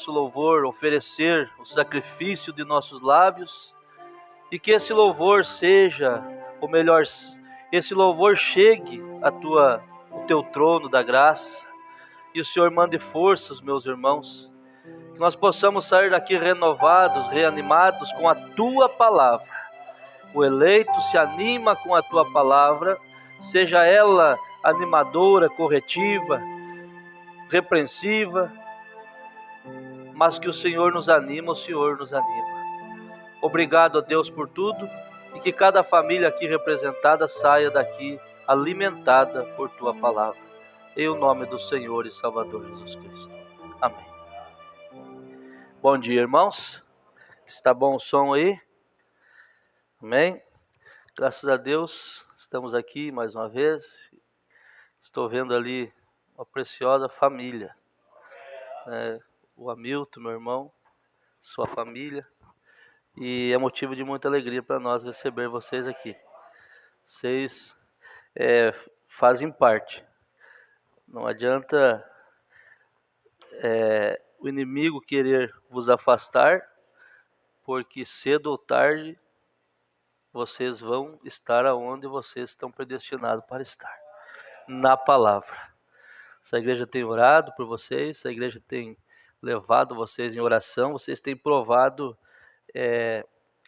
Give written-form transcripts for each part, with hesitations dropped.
nosso louvor oferecer o sacrifício de nossos lábios, e que esse louvor seja, ou melhor, esse louvor chegue o teu trono da graça, e o Senhor mande forças, meus irmãos, que nós possamos sair daqui renovados, reanimados com a tua palavra. O eleito se anima com a tua palavra, seja ela animadora, corretiva, repreensiva, mas que o Senhor nos anima, o Senhor nos anima. Obrigado a Deus por tudo, e que cada família aqui representada saia daqui alimentada por tua palavra. Em nome do Senhor e Salvador Jesus Cristo. Amém. Bom dia, irmãos. Está bom o som aí? Amém? Graças a Deus, estamos aqui mais uma vez. Estou vendo ali uma preciosa família. O Hamilton, meu irmão, sua família. E é motivo de muita alegria para nós receber vocês aqui. Vocês fazem parte. Não adianta o inimigo querer vos afastar, porque cedo ou tarde vocês vão estar aonde vocês estão predestinados para estar, na palavra. Essa igreja tem orado por vocês, essa igreja tem levado vocês em oração, vocês têm provado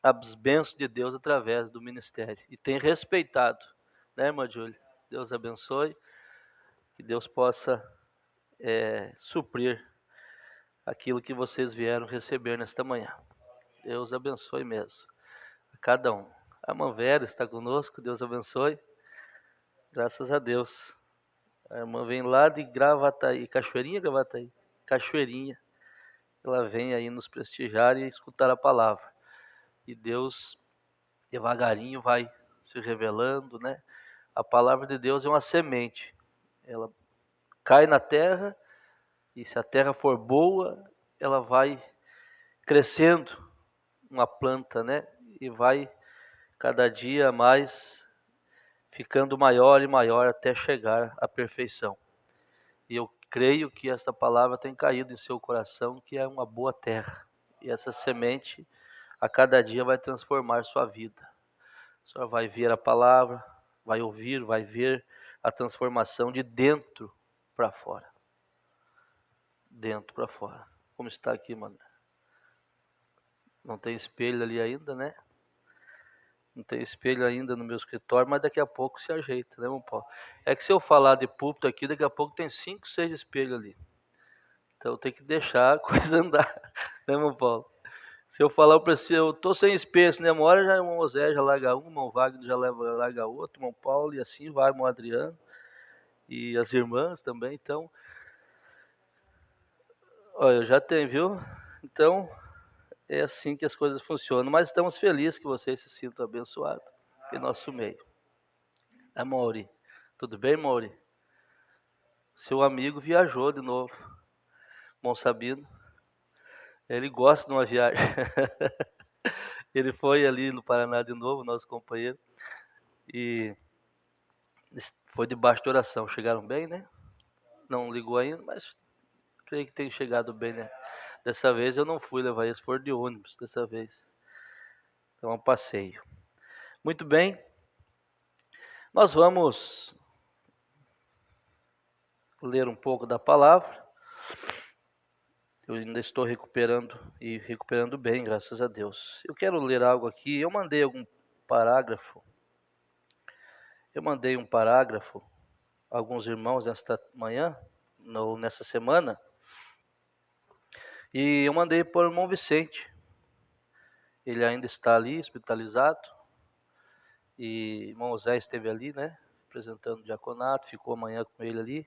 as bênçãos de Deus através do ministério, e tem respeitado, né, irmã Júlia? Deus abençoe, que Deus possa suprir aquilo que vocês vieram receber nesta manhã. Deus abençoe mesmo a cada um. A irmã Vera está conosco, Deus abençoe. Graças a Deus. A irmã vem lá de Gravataí, Cachoeirinha. Ela vem aí nos prestigiar e escutar a palavra. E Deus devagarinho vai se revelando, né? A palavra de Deus é uma semente. Ela cai na terra, e se a terra for boa, ela vai crescendo, uma planta, né? E vai cada dia mais ficando maior e maior até chegar à perfeição. E eu creio que esta palavra tem caído em seu coração, que é uma boa terra. E essa semente a cada dia vai transformar sua vida. O senhor vai ver a palavra, vai ouvir, vai ver a transformação de dentro para fora. Dentro para fora. Como está aqui, mano? Não tem espelho ali ainda, né? Não tem espelho ainda no meu escritório, mas daqui a pouco se ajeita, né, irmão Paulo? É que se eu falar de púlpito aqui, daqui a pouco tem 5, 6 espelhos ali. Então tem que deixar a coisa andar, né, irmão Paulo? Se eu falar para você, eu tô sem espelho, né? Uma hora já o irmão José já larga um, o irmão Wagner já larga outro, o irmão Paulo, e assim vai, o irmão Adriano, e as irmãs também. Então, olha, eu já tenho, viu? Então, é assim que as coisas funcionam. Mas estamos felizes que vocês se sintam abençoados em nosso meio. É, Mauri. Tudo bem, Mauri? Seu amigo viajou de novo. Bom Sabino. Ele gosta de uma viagem. Ele foi ali no Paraná de novo, nosso companheiro. E foi debaixo de oração. Chegaram bem, né? Não ligou ainda, mas creio que tem chegado bem, né? Dessa vez eu não fui levar eles, foram de ônibus dessa vez. Então é um passeio. Muito bem. Nós vamos ler um pouco da palavra. Eu ainda estou recuperando bem, graças a Deus. Eu quero ler algo aqui. Eu mandei um parágrafo a alguns irmãos nesta manhã, nessa semana. E eu mandei para o irmão Vicente. Ele ainda está ali, hospitalizado. E o irmão Zé esteve ali, né? Apresentando o diaconato, ficou amanhã com ele ali.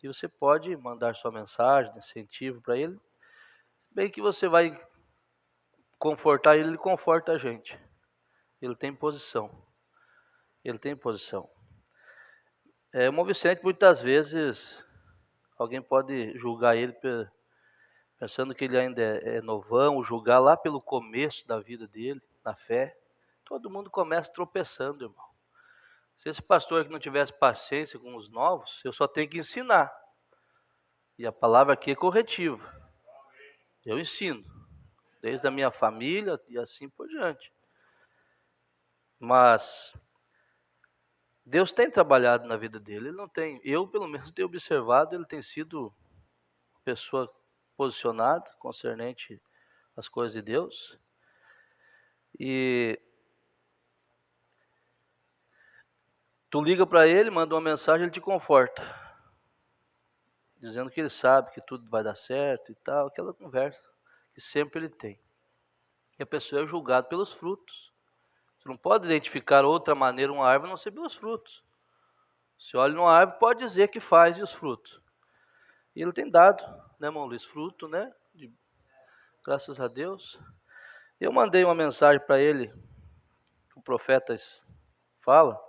E você pode mandar sua mensagem de incentivo para ele. Bem que você vai confortar ele, ele conforta a gente. Ele tem posição. O irmão Vicente, muitas vezes, alguém pode julgar ele pensando que ele ainda é novão, ou julgar lá pelo começo da vida dele, na fé. Todo mundo começa tropeçando, irmão. Se esse pastor aqui não tivesse paciência com os novos, eu só tenho que ensinar. E a palavra aqui é corretiva. Eu ensino, desde a minha família e assim por diante. Mas Deus tem trabalhado na vida dele, ele não tem, eu pelo menos tenho observado, ele tem sido pessoa posicionada, concernente às coisas de Deus. E tu liga para ele, manda uma mensagem, ele te conforta, dizendo que ele sabe que tudo vai dar certo e tal, aquela conversa que sempre ele tem. E a pessoa é julgada pelos frutos. Você não pode identificar outra maneira uma árvore a não ser pelos frutos. Se olha numa árvore, pode dizer que faz e os frutos. E ele tem dado, né, irmão Luiz, fruto, né? Graças a Deus. Eu mandei uma mensagem para ele, o profeta fala.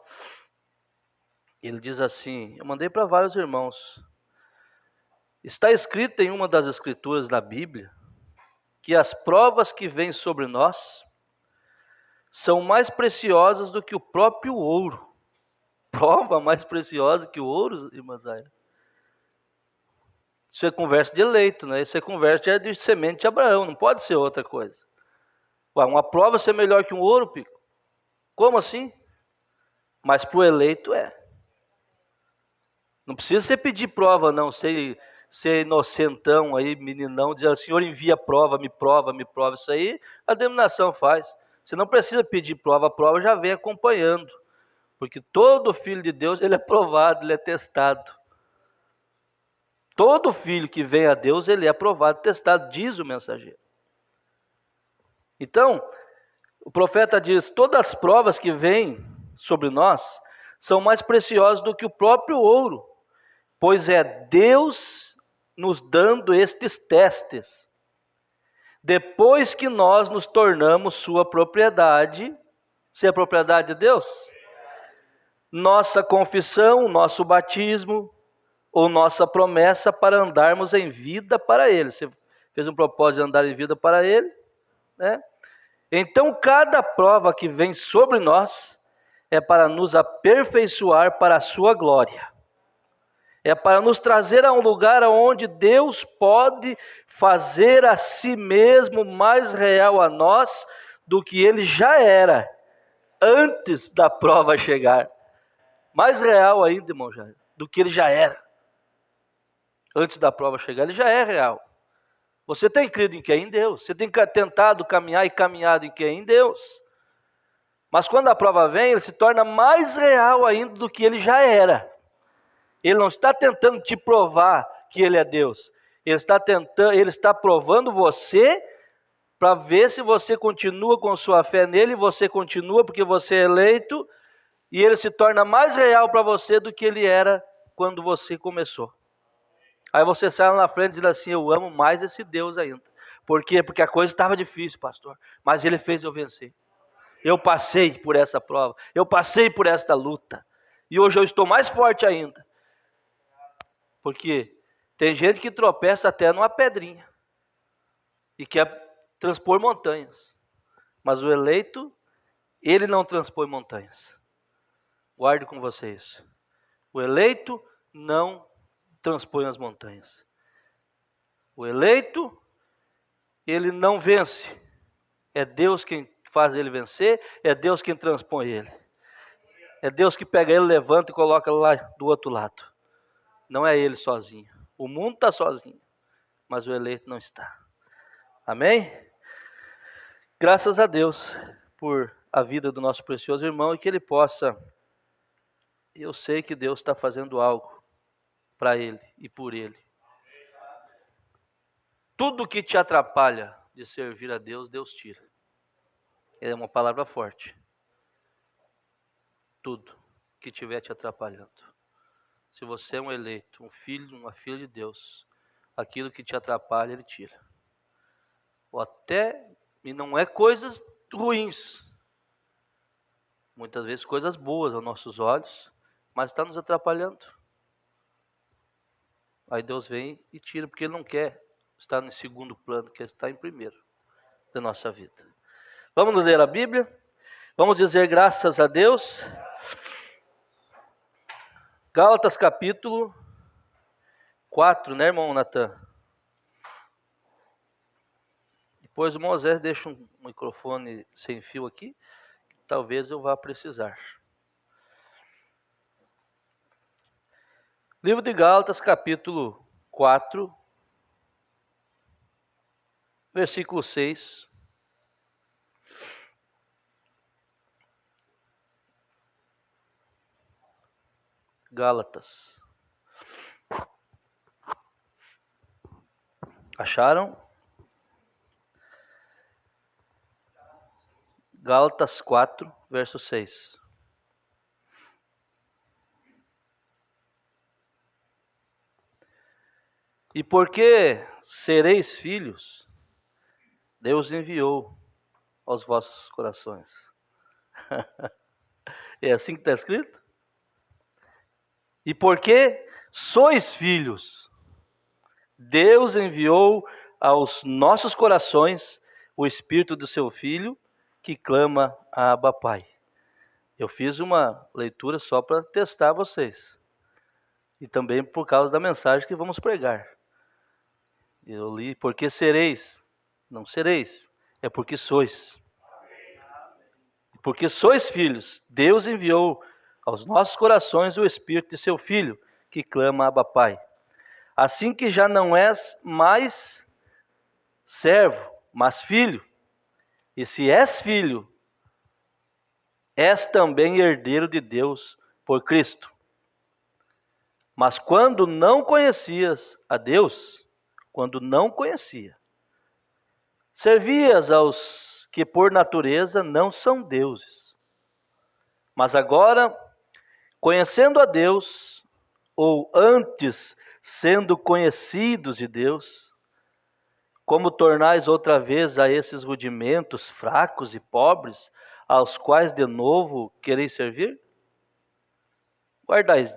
Ele diz assim, eu mandei para vários irmãos. Está escrito em uma das escrituras da Bíblia que as provas que vêm sobre nós são mais preciosas do que o próprio ouro. Prova mais preciosa que o ouro, irmã Zaira? Isso é conversa de eleito, né? Isso é conversa de semente de Abraão, não pode ser outra coisa. Ué, uma prova ser melhor que um ouro, Pico? Como assim? Mas para o eleito é. Não precisa você pedir prova, não, ser inocentão aí, meninão, dizer, o Senhor envia prova, me prova, me prova. Isso aí a denominação faz. Você não precisa pedir prova, a prova já vem acompanhando. Porque todo filho de Deus, ele é provado, ele é testado. Todo filho que vem a Deus, ele é aprovado, testado, diz o mensageiro. Então, o profeta diz, todas as provas que vêm sobre nós são mais preciosas do que o próprio ouro, pois é Deus nos dando estes testes. Depois que nós nos tornamos sua propriedade, se é propriedade de Deus, nossa confissão, nosso batismo, ou nossa promessa para andarmos em vida para Ele. Você fez um propósito de andar em vida para Ele, né? Então, cada prova que vem sobre nós é para nos aperfeiçoar para a sua glória. É para nos trazer a um lugar onde Deus pode fazer a si mesmo mais real a nós do que Ele já era antes da prova chegar. Mais real ainda, irmão Jair, do que Ele já era. Antes da prova chegar, ele já é real. Você tem crido em quem? Em Deus. Você tem tentado caminhar e caminhado em quem? Em Deus. Mas quando a prova vem, ele se torna mais real ainda do que ele já era. Ele não está tentando te provar que ele é Deus. Ele está provando você para ver se você continua com sua fé nele, você continua porque você é eleito, e ele se torna mais real para você do que ele era quando você começou. Aí você sai lá na frente dizendo assim, eu amo mais esse Deus ainda. Por quê? Porque a coisa estava difícil, pastor, mas ele fez eu vencer. Eu passei por essa prova, eu passei por esta luta, e hoje eu estou mais forte ainda. Porque tem gente que tropeça até numa pedrinha, e quer transpor montanhas. Mas o eleito, ele não transpõe montanhas. Guarde com vocês. O eleito não transpõe as montanhas. O eleito, ele não vence. É Deus quem faz ele vencer, é Deus quem transpõe ele. É Deus que pega ele, levanta e coloca lá do outro lado. Não é ele sozinho. O mundo está sozinho, mas o eleito não está. Amém? Graças a Deus por a vida do nosso precioso irmão e que ele possa... Eu sei que Deus está fazendo algo para ele e por ele. Tudo que te atrapalha de servir a Deus, Deus tira. É uma palavra forte. Tudo que estiver te atrapalhando. Se você é um eleito, um filho, uma filha de Deus, aquilo que te atrapalha, Ele tira. Ou até, e não é coisas ruins. Muitas vezes coisas boas aos nossos olhos, mas está nos atrapalhando. Aí Deus vem e tira, porque Ele não quer estar em segundo plano, quer estar em primeiro da nossa vida. Vamos ler a Bíblia? Vamos dizer graças a Deus. Gálatas capítulo 4, né, irmão Natan? Depois o Moisés deixa um microfone sem fio aqui, talvez eu vá precisar. Livro de Gálatas, capítulo 4, versículo 6. Gálatas. Acharam? Gálatas 4, verso 6. E porque sereis filhos, Deus enviou aos vossos corações. É assim que está escrito? E porque sois filhos, Deus enviou aos nossos corações o Espírito do seu Filho, que clama a Abba Pai. Eu fiz uma leitura só para testar vocês. E também por causa da mensagem que vamos pregar. Eu li, porque sereis, não sereis, é porque sois. Porque sois filhos, Deus enviou aos nossos corações o Espírito de seu Filho, que clama a Abba Pai. Assim que já não és mais servo, mas filho. E se és filho, és também herdeiro de Deus por Cristo. Mas quando não conhecias a Deus, servias aos que por natureza não são deuses. Mas agora, conhecendo a Deus, ou antes sendo conhecidos de Deus, como tornais outra vez a esses rudimentos fracos e pobres, aos quais de novo quereis servir? Guardais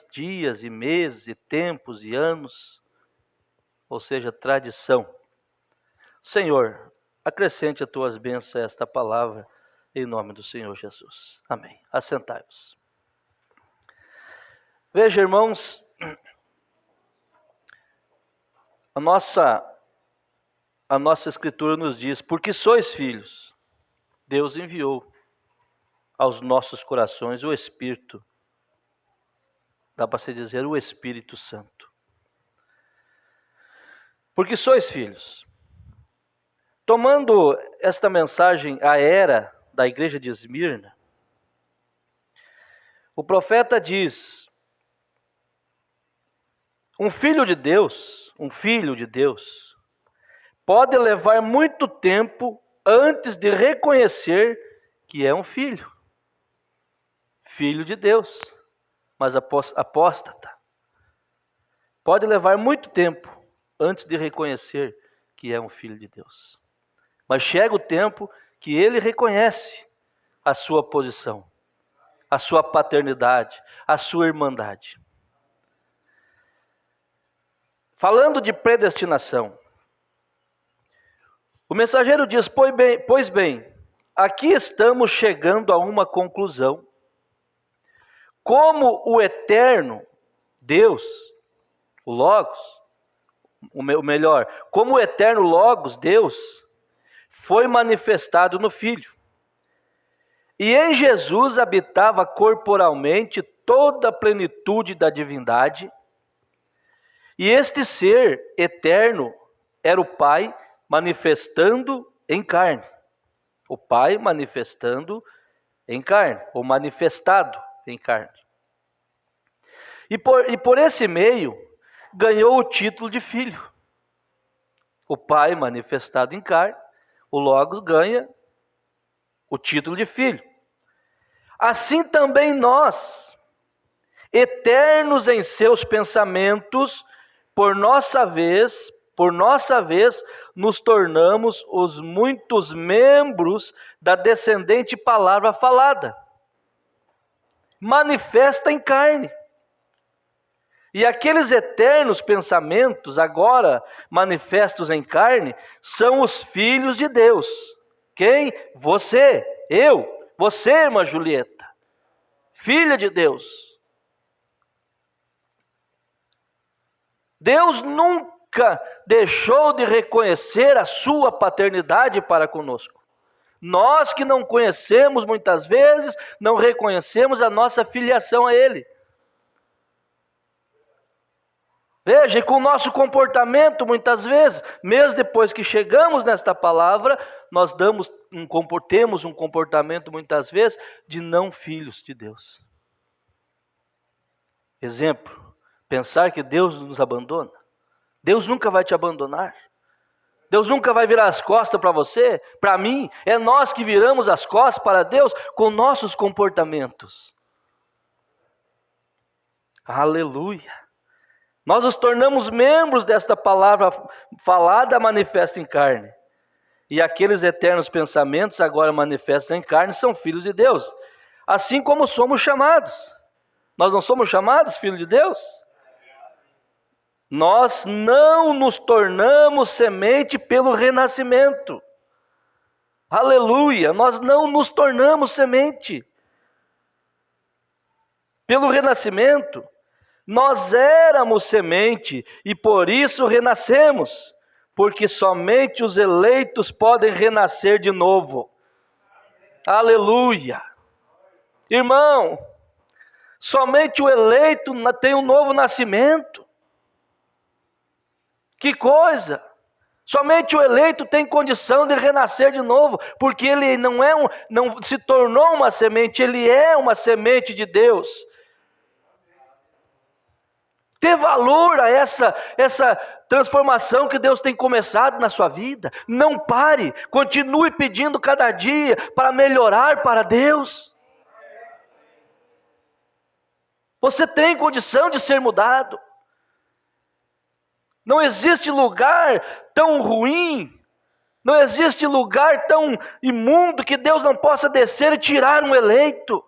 dias e meses e tempos e anos, ou seja, tradição. Senhor, acrescente as tuas bênçãos a esta palavra, em nome do Senhor Jesus. Amém. Assentai-vos. Veja, irmãos, a nossa Escritura nos diz, porque sois filhos, Deus enviou aos nossos corações o Espírito, dá para se dizer o Espírito Santo. Porque sois filhos. Tomando esta mensagem à era da igreja de Esmirna, o profeta diz, um filho de Deus, pode levar muito tempo antes de reconhecer que é um filho. Filho de Deus, mas apóstata. Pode levar muito tempo antes de reconhecer que é um filho de Deus. Mas chega o tempo que ele reconhece a sua posição, a sua paternidade, a sua irmandade. Falando de predestinação, o mensageiro diz, pois bem, aqui estamos chegando a uma conclusão. Como o eterno Deus, o Logos, como o eterno Logos, Deus, foi manifestado no Filho. E em Jesus habitava corporalmente toda a plenitude da divindade. E este ser eterno era o Pai manifestando em carne. O Pai manifestando em carne, ou manifestado em carne. E por esse meio, ganhou o título de filho. O Pai manifestado em carne, o Logos ganha o título de filho. Assim também nós, eternos em seus pensamentos, por nossa vez, nos tornamos os muitos membros da descendente palavra falada, manifesta em carne. E aqueles eternos pensamentos, agora manifestos em carne, são os filhos de Deus. Quem? Você, eu, você, irmã Julieta, filha de Deus. Deus nunca deixou de reconhecer a sua paternidade para conosco. Nós que não conhecemos muitas vezes, não reconhecemos a nossa filiação a Ele. Veja, e com o nosso comportamento, muitas vezes, mesmo depois que chegamos nesta palavra, nós temos um comportamento, muitas vezes, de não filhos de Deus. Exemplo, pensar que Deus nos abandona. Deus nunca vai te abandonar. Deus nunca vai virar as costas para você, para mim. É nós que viramos as costas para Deus com nossos comportamentos. Aleluia. Nós nos tornamos membros desta palavra falada, manifesta em carne. E aqueles eternos pensamentos agora manifestos em carne são filhos de Deus. Assim como somos chamados. Nós não somos chamados filhos de Deus? Nós não nos tornamos semente pelo renascimento. Aleluia! Nós não nos tornamos semente pelo renascimento. Nós éramos semente e por isso renascemos, porque somente os eleitos podem renascer de novo. Aleluia! Irmão, somente o eleito tem um novo nascimento. Que coisa! Somente o eleito tem condição de renascer de novo, porque ele não se tornou uma semente, ele é uma semente de Deus. Dê valor a essa transformação que Deus tem começado na sua vida. Não pare, continue pedindo cada dia para melhorar para Deus. Você tem condição de ser mudado. Não existe lugar tão ruim, não existe lugar tão imundo que Deus não possa descer e tirar um eleito.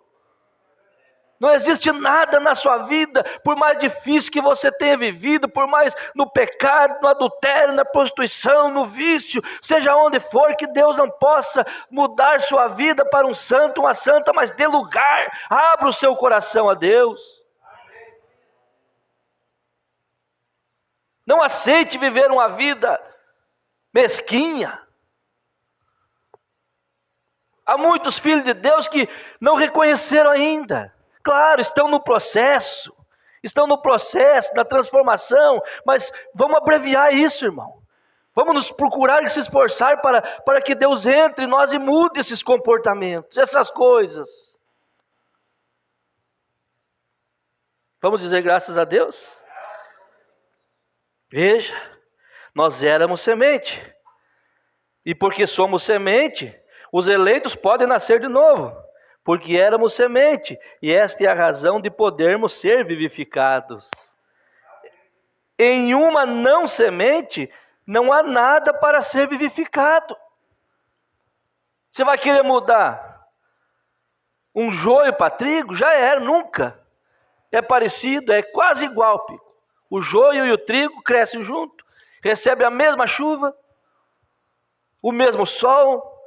Não existe nada na sua vida, por mais difícil que você tenha vivido, por mais no pecado, no adultério, na prostituição, no vício, seja onde for, que Deus não possa mudar sua vida para um santo, uma santa, mas dê lugar, abra o seu coração a Deus. Não aceite viver uma vida mesquinha. Há muitos filhos de Deus que não reconheceram ainda. Claro, estão no processo da transformação, mas vamos abreviar isso, irmão. Vamos nos procurar e se esforçar para que Deus entre em nós e mude esses comportamentos, essas coisas. Vamos dizer graças a Deus? Veja, nós éramos semente, e porque somos semente, os eleitos podem nascer de novo. Porque éramos semente, e esta é a razão de podermos ser vivificados. Em uma não semente, não há nada para ser vivificado. Você vai querer mudar um joio para trigo? Já era, nunca. É parecido, é quase igual. O joio e o trigo crescem junto, recebem a mesma chuva, o mesmo sol,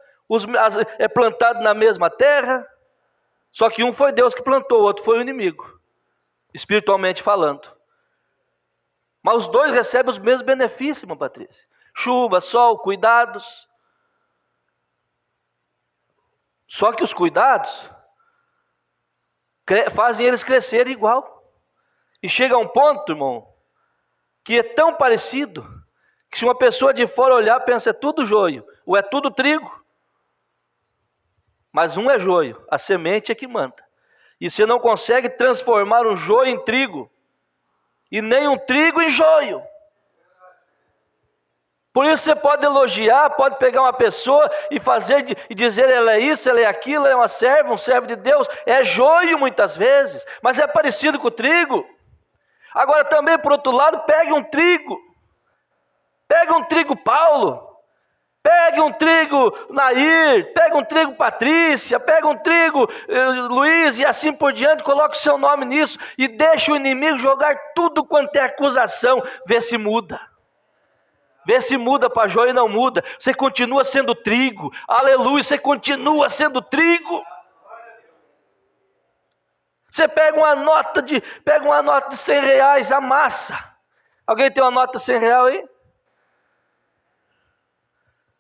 é plantado na mesma terra. Só que um foi Deus que plantou, o outro foi o inimigo, espiritualmente falando. Mas os dois recebem os mesmos benefícios, irmã Patrícia. Chuva, sol, cuidados. Só que os cuidados fazem eles crescerem igual. E chega a um ponto, irmão, que é tão parecido, que se uma pessoa de fora olhar, pensa, é tudo joio, ou é tudo trigo. Mas um é joio, a semente é que manda. E você não consegue transformar um joio em trigo, e nem um trigo em joio. Por isso você pode elogiar, pode pegar uma pessoa e dizer ela é isso, ela é aquilo, ela é uma serva, um servo de Deus. É joio muitas vezes, mas é parecido com o trigo. Agora também, por outro lado, pegue um trigo Paulo, pegue um trigo Nair, pegue um trigo Patrícia, pegue um trigo Luiz e assim por diante, coloque o seu nome nisso e deixe o inimigo jogar tudo quanto é acusação, vê se muda. Vê se muda para joio e não muda. Você continua sendo trigo. Aleluia, você continua sendo trigo. Você pega uma nota de R$100, amassa. Alguém tem uma nota R$100 aí?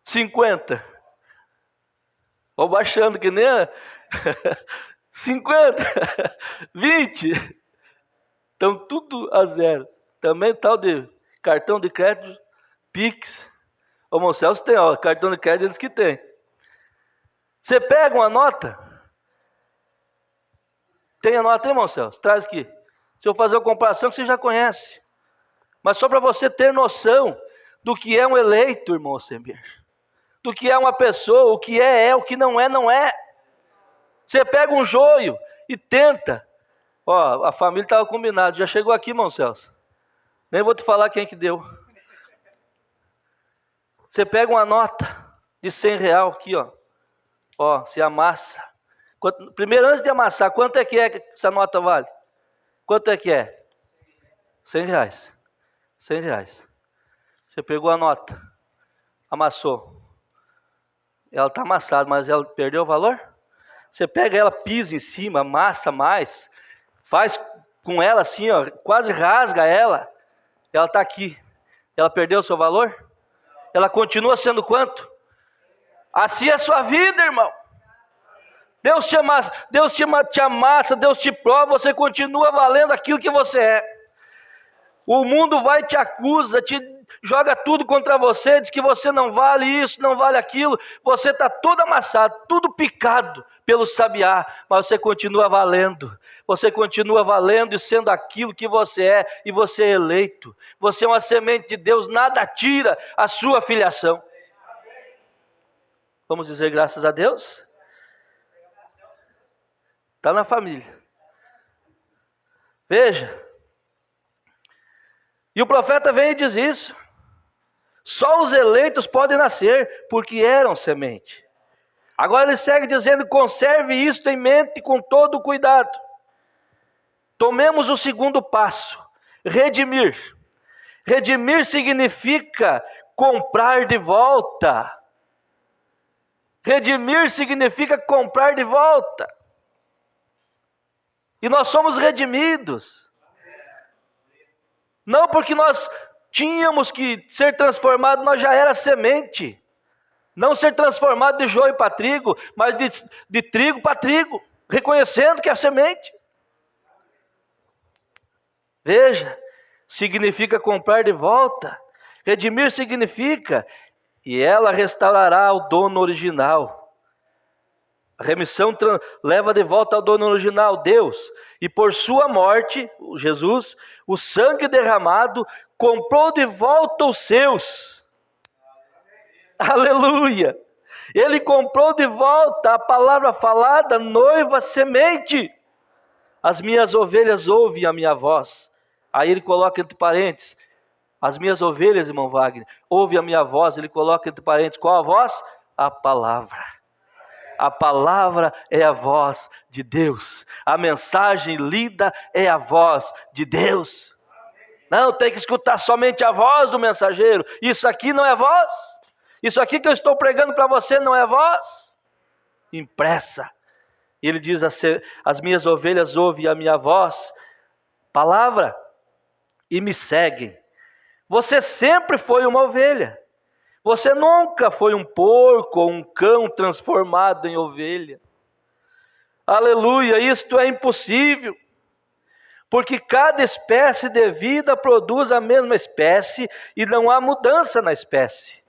50. Vou baixando que nem 50, 20. Então tudo a zero. Também tal de cartão de crédito, Pix. O irmão Celso tem, ó, cartão de crédito eles que tem. Você pega uma nota. Tem a nota aí, irmão Celso? Traz aqui. Se eu fazer uma comparação que você já conhece. Mas só para você ter noção do que é um eleito, irmão Semir. Do que é uma pessoa, o que é, o que não é, não é. Você pega um joio e tenta. Ó, a família estava combinada. Já chegou aqui, irmão Celso? Nem vou te falar quem que deu. Você pega uma nota de R$100 aqui, ó. Ó, se amassa. Primeiro, antes de amassar, quanto é que essa nota vale? Quanto é que é? R$100. R$100. Você pegou a nota, amassou. Ela está amassada, mas ela perdeu o valor? Você pega ela, pisa em cima, amassa mais, faz com ela assim, ó, quase rasga ela. Ela está aqui. Ela perdeu o seu valor? Ela continua sendo quanto? Assim é a sua vida, irmão. Deus te amassa, Deus te prova, você continua valendo aquilo que você é. O mundo vai te acusa, te joga tudo contra você, diz que você não vale isso, não vale aquilo. Você está todo amassado, tudo picado pelo sabiá, mas você continua valendo. Você continua valendo e sendo aquilo que você é, e você é eleito. Você é uma semente de Deus, nada tira a sua filiação. Vamos dizer graças a Deus? Está na família. Veja. E o profeta vem e diz isso. Só os eleitos podem nascer, porque eram semente. Agora ele segue dizendo, conserve isto em mente com todo cuidado. Tomemos o segundo passo, redimir. Redimir significa comprar de volta. Redimir significa comprar de volta. E nós somos redimidos. Não porque nós tínhamos que ser transformados, nós já era semente. Não ser transformado de joio para trigo, mas de trigo para trigo, reconhecendo que é semente. Veja, significa comprar de volta. Redimir significa, e ela restaurará o dono original. A remissão leva de volta ao dono original, Deus. E por sua morte, Jesus, o sangue derramado, comprou de volta os seus. Aleluia! Ele comprou de volta a palavra falada, noiva, semente. As minhas ovelhas ouvem a minha voz. Aí ele coloca entre parênteses, as minhas ovelhas, irmão Wagner, ouvem a minha voz. Ele coloca entre parênteses, qual a voz? A palavra. A palavra é a voz de Deus. A mensagem lida é a voz de Deus. Não, tem que escutar somente a voz do mensageiro. Isso aqui não é voz. Isso aqui que eu estou pregando para você não é voz. Impressa. Ele diz, as minhas ovelhas ouvem a minha voz, palavra, e me seguem. Você sempre foi uma ovelha. Você nunca foi um porco ou um cão transformado em ovelha. Aleluia, isto é impossível. Porque cada espécie de vida produz a mesma espécie e não há mudança na espécie.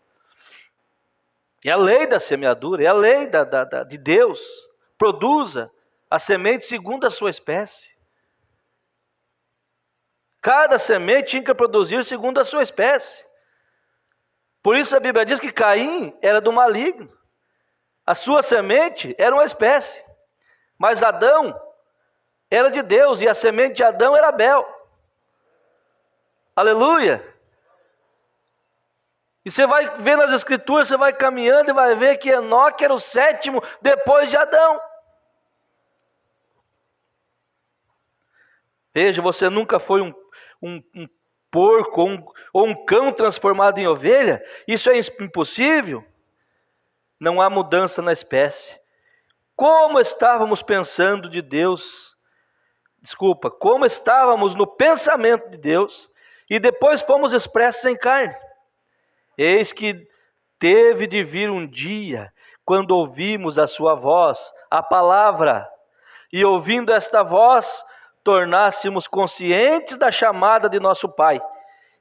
É a lei da semeadura, é a lei de Deus. Produza a semente segundo a sua espécie. Cada semente tinha que produzir segundo a sua espécie. Por isso a Bíblia diz que Caim era do maligno. A sua semente era uma espécie. Mas Adão era de Deus e a semente de Adão era Abel. Aleluia! E você vai ver nas escrituras, você vai caminhando e vai ver que Enoque era o 7º depois de Adão. Veja, você nunca foi um porco ou um cão transformado em ovelha. Isso é impossível. Não há mudança na espécie. Como estávamos pensando de Deus, como estávamos no pensamento de Deus, e depois fomos expressos em carne. Eis que teve de vir um dia, quando ouvimos a sua voz, a palavra, e ouvindo esta voz, tornássemos conscientes da chamada de nosso Pai,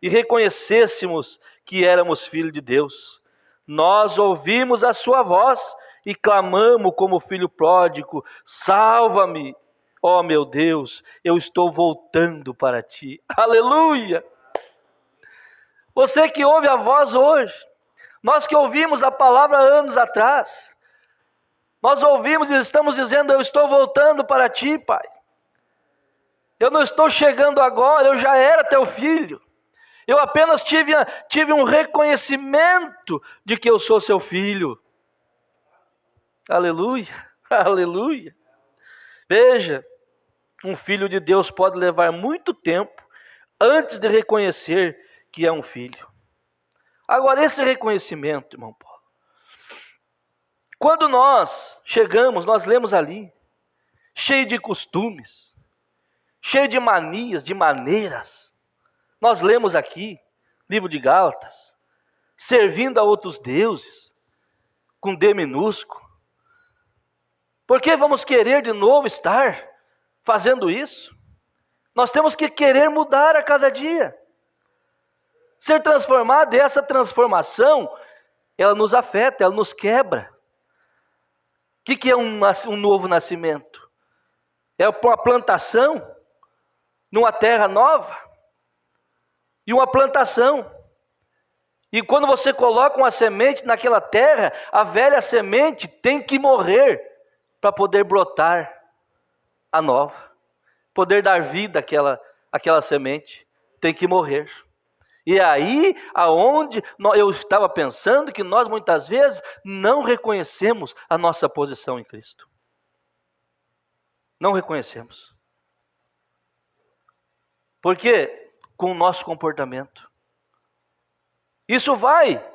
e reconhecêssemos que éramos filhos de Deus. Nós ouvimos a sua voz, e clamamos como filho pródigo: salva-me, ó meu Deus, eu estou voltando para ti. Aleluia! Você que ouve a voz hoje, nós que ouvimos a palavra anos atrás, nós ouvimos e estamos dizendo: eu estou voltando para ti, Pai. Eu não estou chegando agora, eu já era teu filho. Eu apenas tive um reconhecimento de que eu sou seu filho. Aleluia, aleluia. Veja, um filho de Deus pode levar muito tempo antes de reconhecer que é um filho. Agora, esse reconhecimento, irmão Paulo, quando nós chegamos, nós lemos ali, cheio de costumes, cheio de manias, de maneiras. Nós lemos aqui, livro de Gálatas, servindo a outros deuses, com D minúsculo. Por que vamos querer de novo estar fazendo isso? Nós temos que querer mudar a cada dia. Ser transformado, e essa transformação, ela nos afeta, ela nos quebra. O que é um novo nascimento? É uma plantação numa terra nova. E uma plantação. E quando você coloca uma semente naquela terra, a velha semente tem que morrer para poder brotar a nova. Poder dar vida àquela semente. Tem que morrer. E é aí aonde eu estava pensando que nós muitas vezes não reconhecemos a nossa posição em Cristo. Não reconhecemos. Por quê? Com o nosso comportamento. Isso vai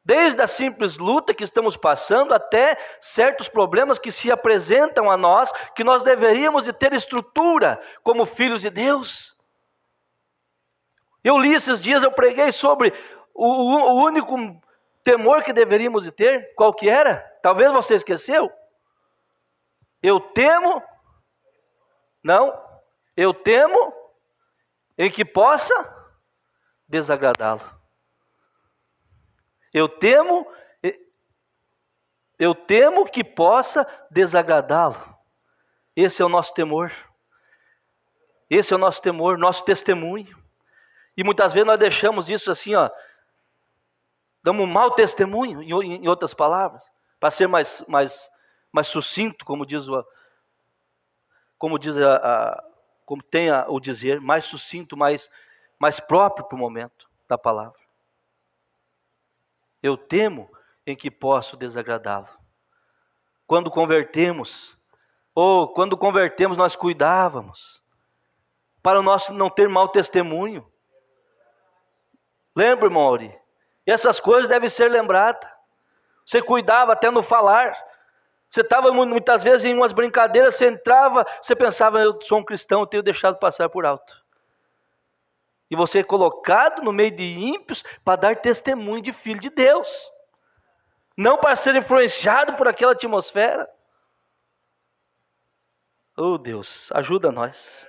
desde a simples luta que estamos passando até certos problemas que se apresentam a nós, que nós deveríamos de ter estrutura como filhos de Deus. Eu li esses dias, eu preguei sobre o único temor que deveríamos de ter. Qual que era? Talvez você esqueceu. Eu temo em que possa desagradá-lo. Eu temo que possa desagradá-lo. Esse é o nosso temor. Esse é o nosso temor, nosso testemunho. E muitas vezes nós deixamos isso assim, damos um mau testemunho, em outras palavras, para ser mais sucinto, como tem o dizer, mais sucinto, mais próprio para o momento da palavra. Eu temo em que posso desagradá-lo. Quando convertemos, nós cuidávamos, para o nosso não ter mau testemunho. Lembra, irmão Auri? E essas coisas devem ser lembradas. Você cuidava até no falar. Você estava muitas vezes em umas brincadeiras, você entrava, você pensava: eu sou um cristão, eu tenho deixado passar por alto. E você é colocado no meio de ímpios para dar testemunho de filho de Deus. Não para ser influenciado por aquela atmosfera. Oh Deus, ajuda nós.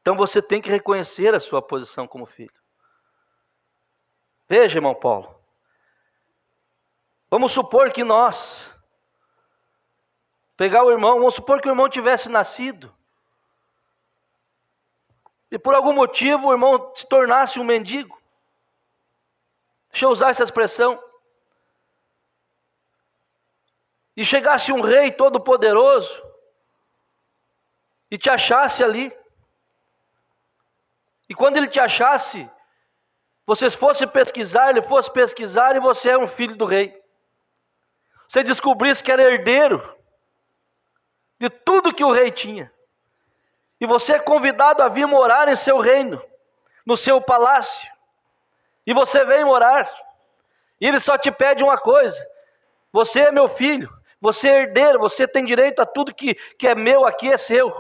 Então você tem que reconhecer a sua posição como filho. Veja, irmão Paulo. Vamos supor que vamos supor que o irmão tivesse nascido. E por algum motivo o irmão se tornasse um mendigo. Deixa eu usar essa expressão. E chegasse um rei todo poderoso e te achasse ali. E quando ele te achasse, você fosse pesquisar, ele fosse pesquisar e você é um filho do rei. Você descobrisse que era herdeiro de tudo que o rei tinha. E você é convidado a vir morar em seu reino, no seu palácio. E você vem morar. E ele só te pede uma coisa: você é meu filho, você é herdeiro, você tem direito a tudo que é meu aqui, é seu.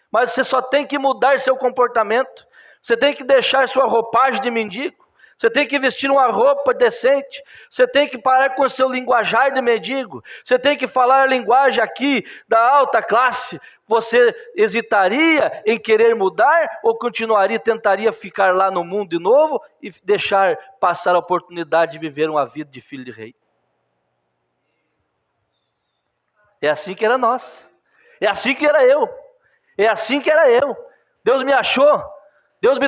Mas você só tem que mudar seu comportamento. Você tem que deixar sua roupagem de mendigo. Você tem que vestir uma roupa decente. Você tem que parar com o seu linguajar de mendigo. Você tem que falar a linguagem aqui da alta classe. Você hesitaria em querer mudar ou continuaria, tentaria ficar lá no mundo de novo e deixar passar a oportunidade de viver uma vida de filho de rei? É assim que era nós. É assim que era eu. É assim que era eu. Deus me achou. Deus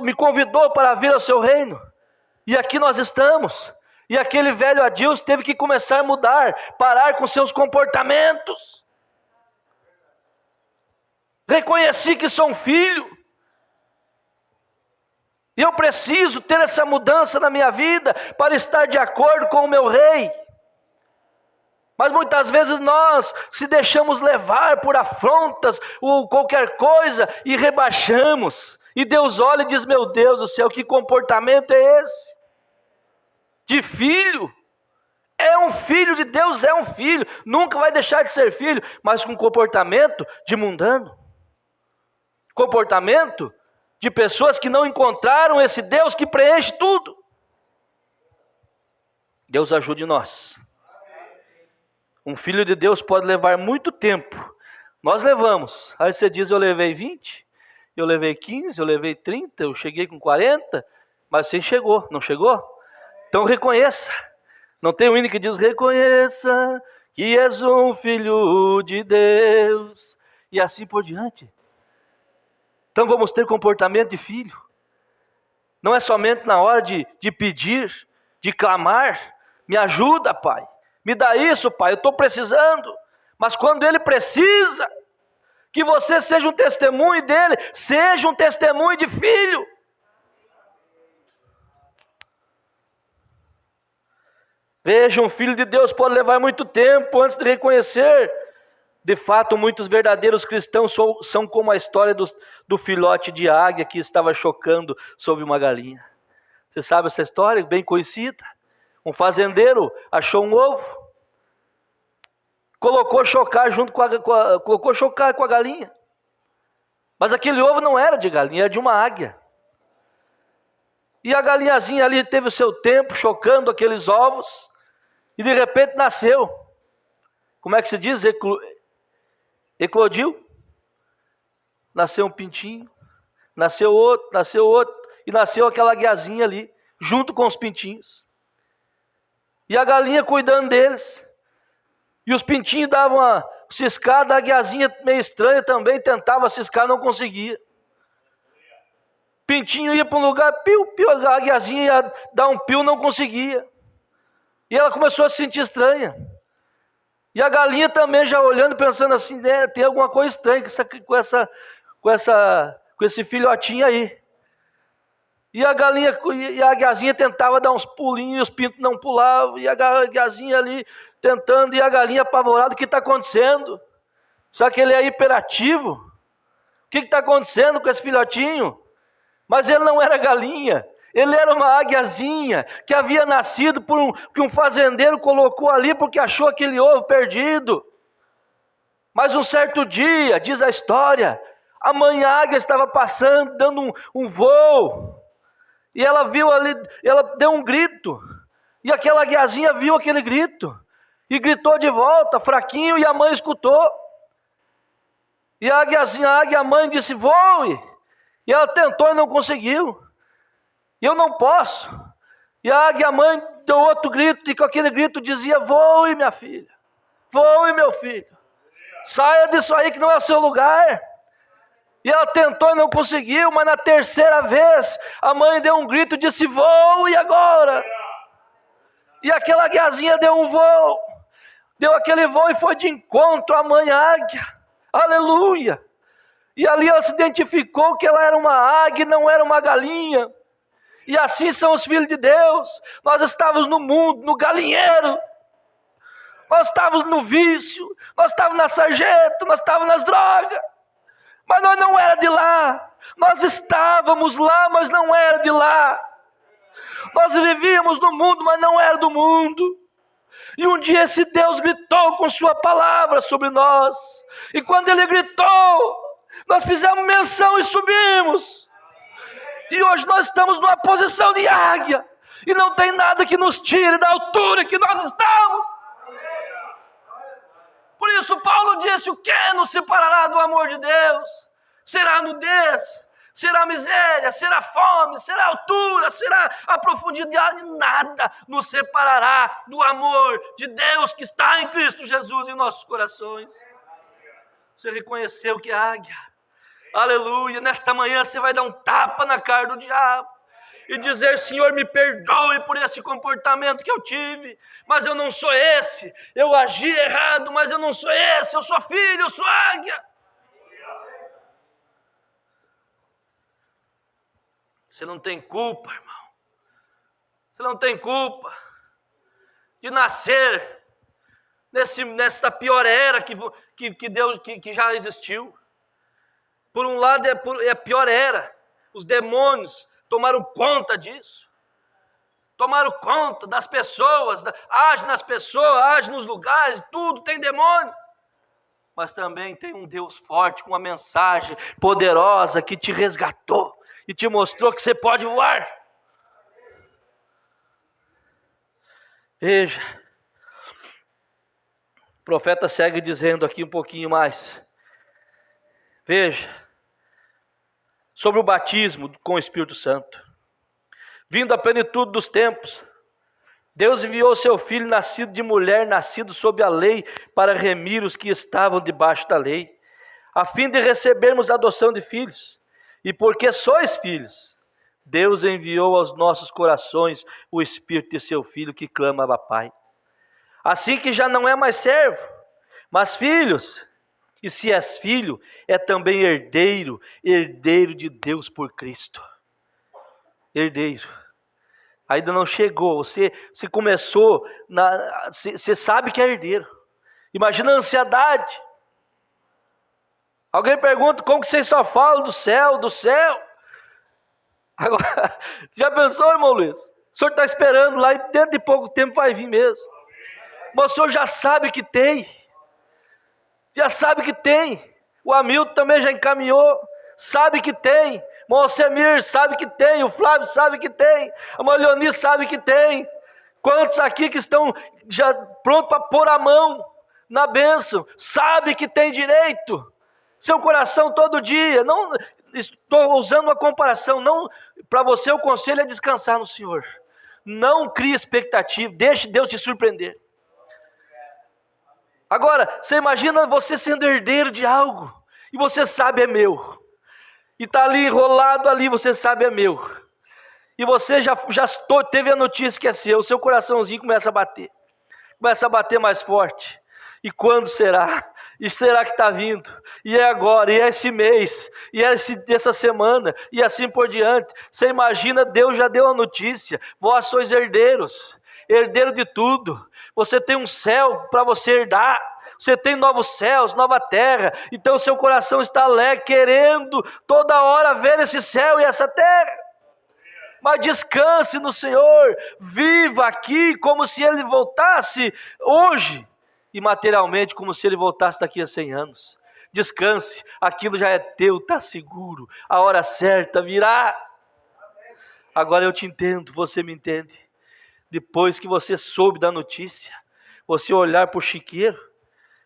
me convidou para vir ao seu reino. E aqui nós estamos. E aquele velho Adilson teve que começar a mudar, parar com seus comportamentos. Reconheci que sou um filho. E eu preciso ter essa mudança na minha vida para estar de acordo com o meu rei. Mas muitas vezes nós se deixamos levar por afrontas ou qualquer coisa e rebaixamos. E Deus olha e diz: meu Deus do céu, que comportamento é esse? De filho. É um filho de Deus, é um filho. Nunca vai deixar de ser filho, mas com comportamento de mundano. Comportamento de pessoas que não encontraram esse Deus que preenche tudo. Deus ajude nós. Um filho de Deus pode levar muito tempo. Nós levamos. Aí você diz: eu levei 20, eu levei 15, eu levei 30, eu cheguei com 40, mas você chegou, não chegou? Então reconheça. Não tem um hino que diz: reconheça que és um filho de Deus, e assim por diante. Então vamos ter comportamento de filho. Não é somente na hora de pedir, de clamar: me ajuda, Pai, me dá isso, Pai, eu estou precisando. Mas quando Ele precisa, que você seja um testemunho dEle, seja um testemunho de filho. Veja, um filho de Deus pode levar muito tempo antes de reconhecer. De fato, muitos verdadeiros cristãos são como a história do filhote de águia que estava chocando sobre uma galinha. Você sabe essa história, bem conhecida? Um fazendeiro achou um ovo, colocou chocar com a galinha. Mas aquele ovo não era de galinha, era de uma águia. E a galinhazinha ali teve o seu tempo chocando aqueles ovos, e de repente nasceu. Como é que se diz? Eclodiu. Nasceu um pintinho, nasceu outro, e nasceu aquela águiazinha ali, junto com os pintinhos. E a galinha cuidando deles. E os pintinhos davam uma ciscada, a águiazinha meio estranha também, tentava ciscar, não conseguia. Pintinho ia para um lugar, piu, piu, a águiazinha ia dar um piu, não conseguia. E ela começou a se sentir estranha. E a galinha também já olhando, pensando assim: tem alguma coisa estranha com esse filhotinho aí. E a águiazinha tentava dar uns pulinhos, e os pintos não pulavam, e a águiazinha ali tentando, e a galinha apavorada: o que está acontecendo? Só que ele é hiperativo. O que está acontecendo com esse filhotinho? Mas ele não era galinha, ele era uma águiazinha que havia nascido que um fazendeiro colocou ali porque achou aquele ovo perdido. Mas um certo dia, diz a história, a mãe águia estava passando, dando um voo, e ela viu ali, ela deu um grito, e aquela águiazinha viu aquele grito, e gritou de volta, fraquinho, e a mãe escutou. E a águia, a mãe disse: voe. E ela tentou e não conseguiu. E eu não posso. E a águia mãe deu outro grito, e com aquele grito dizia: voe, minha filha, voe, meu filho, saia disso aí que não é o seu lugar. E ela tentou e não conseguiu, mas na terceira vez a mãe deu um grito e disse: voe agora. E aquela águiazinha deu um voo, deu aquele voo e foi de encontro à mãe águia. Aleluia! E ali ela se identificou que ela era uma águia e não era uma galinha. E assim são os filhos de Deus. Nós estávamos no mundo, no galinheiro. Nós estávamos no vício. Nós estávamos na sarjeta. Nós estávamos nas drogas. Mas nós não era de lá. Nós estávamos lá, mas não era de lá. Nós vivíamos no mundo, mas não era do mundo. E um dia esse Deus gritou com sua palavra sobre nós. E quando Ele gritou, nós fizemos menção e subimos. E hoje nós estamos numa posição de águia. E não tem nada que nos tire da altura que nós estamos. Por isso Paulo disse: o que nos separará do amor de Deus? Será a nudez? Será a miséria? Será a fome? Será a altura? Será a profundidade? Nada nos separará do amor de Deus que está em Cristo Jesus em nossos corações. Você reconheceu que é águia. Aleluia. Nesta manhã você vai dar um tapa na cara do diabo e dizer: Senhor, me perdoe por esse comportamento que eu tive, mas eu não sou esse. Eu agi errado, mas eu não sou esse. Eu sou filho, eu sou águia. Você não tem culpa, irmão. Você não tem culpa de nascer nessa pior era que Deus que já existiu. Por um lado é a pior era. Os demônios tomaram conta disso. Tomaram conta das pessoas, age nas pessoas, age nos lugares, tudo tem demônio. Mas também tem um Deus forte com uma mensagem poderosa que te resgatou e te mostrou que você pode voar. Veja, o profeta segue dizendo aqui um pouquinho mais. Veja, sobre o batismo com o Espírito Santo. Vindo à plenitude dos tempos, Deus enviou seu Filho, nascido de mulher, nascido sob a lei, para remir os que estavam debaixo da lei, a fim de recebermos a adoção de filhos. E porque sois filhos, Deus enviou aos nossos corações o Espírito de seu Filho, que clama: Abba, Pai. Assim que já não é mais servo, mas filhos. E se és filho, é também herdeiro, herdeiro de Deus por Cristo. Herdeiro. Ainda não chegou, você começou, você sabe que é herdeiro. Imagina a ansiedade. Alguém pergunta: como que vocês só falam do céu, do céu? Agora, já pensou, irmão Luiz? O senhor está esperando lá e dentro de pouco tempo vai vir mesmo. Mas o senhor já sabe que tem. Já sabe que tem. O Hamilton também já encaminhou. Sabe que tem. O Alcemir sabe que tem. O Flávio sabe que tem. A Leonice sabe que tem. Quantos aqui que estão já prontos para pôr a mão na bênção? Sabe que tem direito. Seu coração todo dia. Não estou usando uma comparação. Não, para você o conselho é descansar no Senhor. Não crie expectativa. Deixe Deus te surpreender. Agora, você imagina você sendo herdeiro de algo, e você sabe é meu, e está ali enrolado ali, você sabe é meu, e você já teve a notícia que é seu, o seu coraçãozinho começa a bater mais forte. E quando será? E será que está vindo? E é agora, e é esse mês, e é essa semana, e assim por diante. Você imagina, Deus já deu a notícia: vós sois herdeiros, herdeiro de tudo. Você tem um céu para você herdar, você tem novos céus, nova terra. Então seu coração está alegre, querendo toda hora ver esse céu e essa terra. Mas descanse no Senhor, viva aqui como se Ele voltasse hoje, e materialmente como se Ele voltasse daqui a 100 anos. Descanse, aquilo já é teu, está seguro, a hora certa virá. Agora eu te entendo, você me entende. Depois que você soube da notícia, você olhar para o chiqueiro,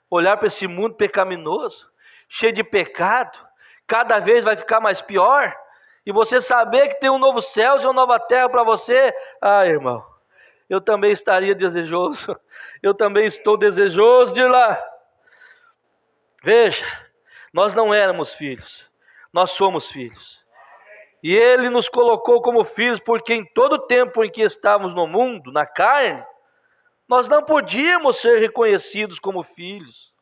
olhar para esse mundo pecaminoso, cheio de pecado, cada vez vai ficar mais pior, e você saber que tem um novo céu e uma nova terra para você, irmão, eu também estaria desejoso, eu também estou desejoso de ir lá. Veja, nós não éramos filhos, nós somos filhos. E Ele nos colocou como filhos, porque em todo o tempo em que estávamos no mundo, na carne, nós não podíamos ser reconhecidos como filhos.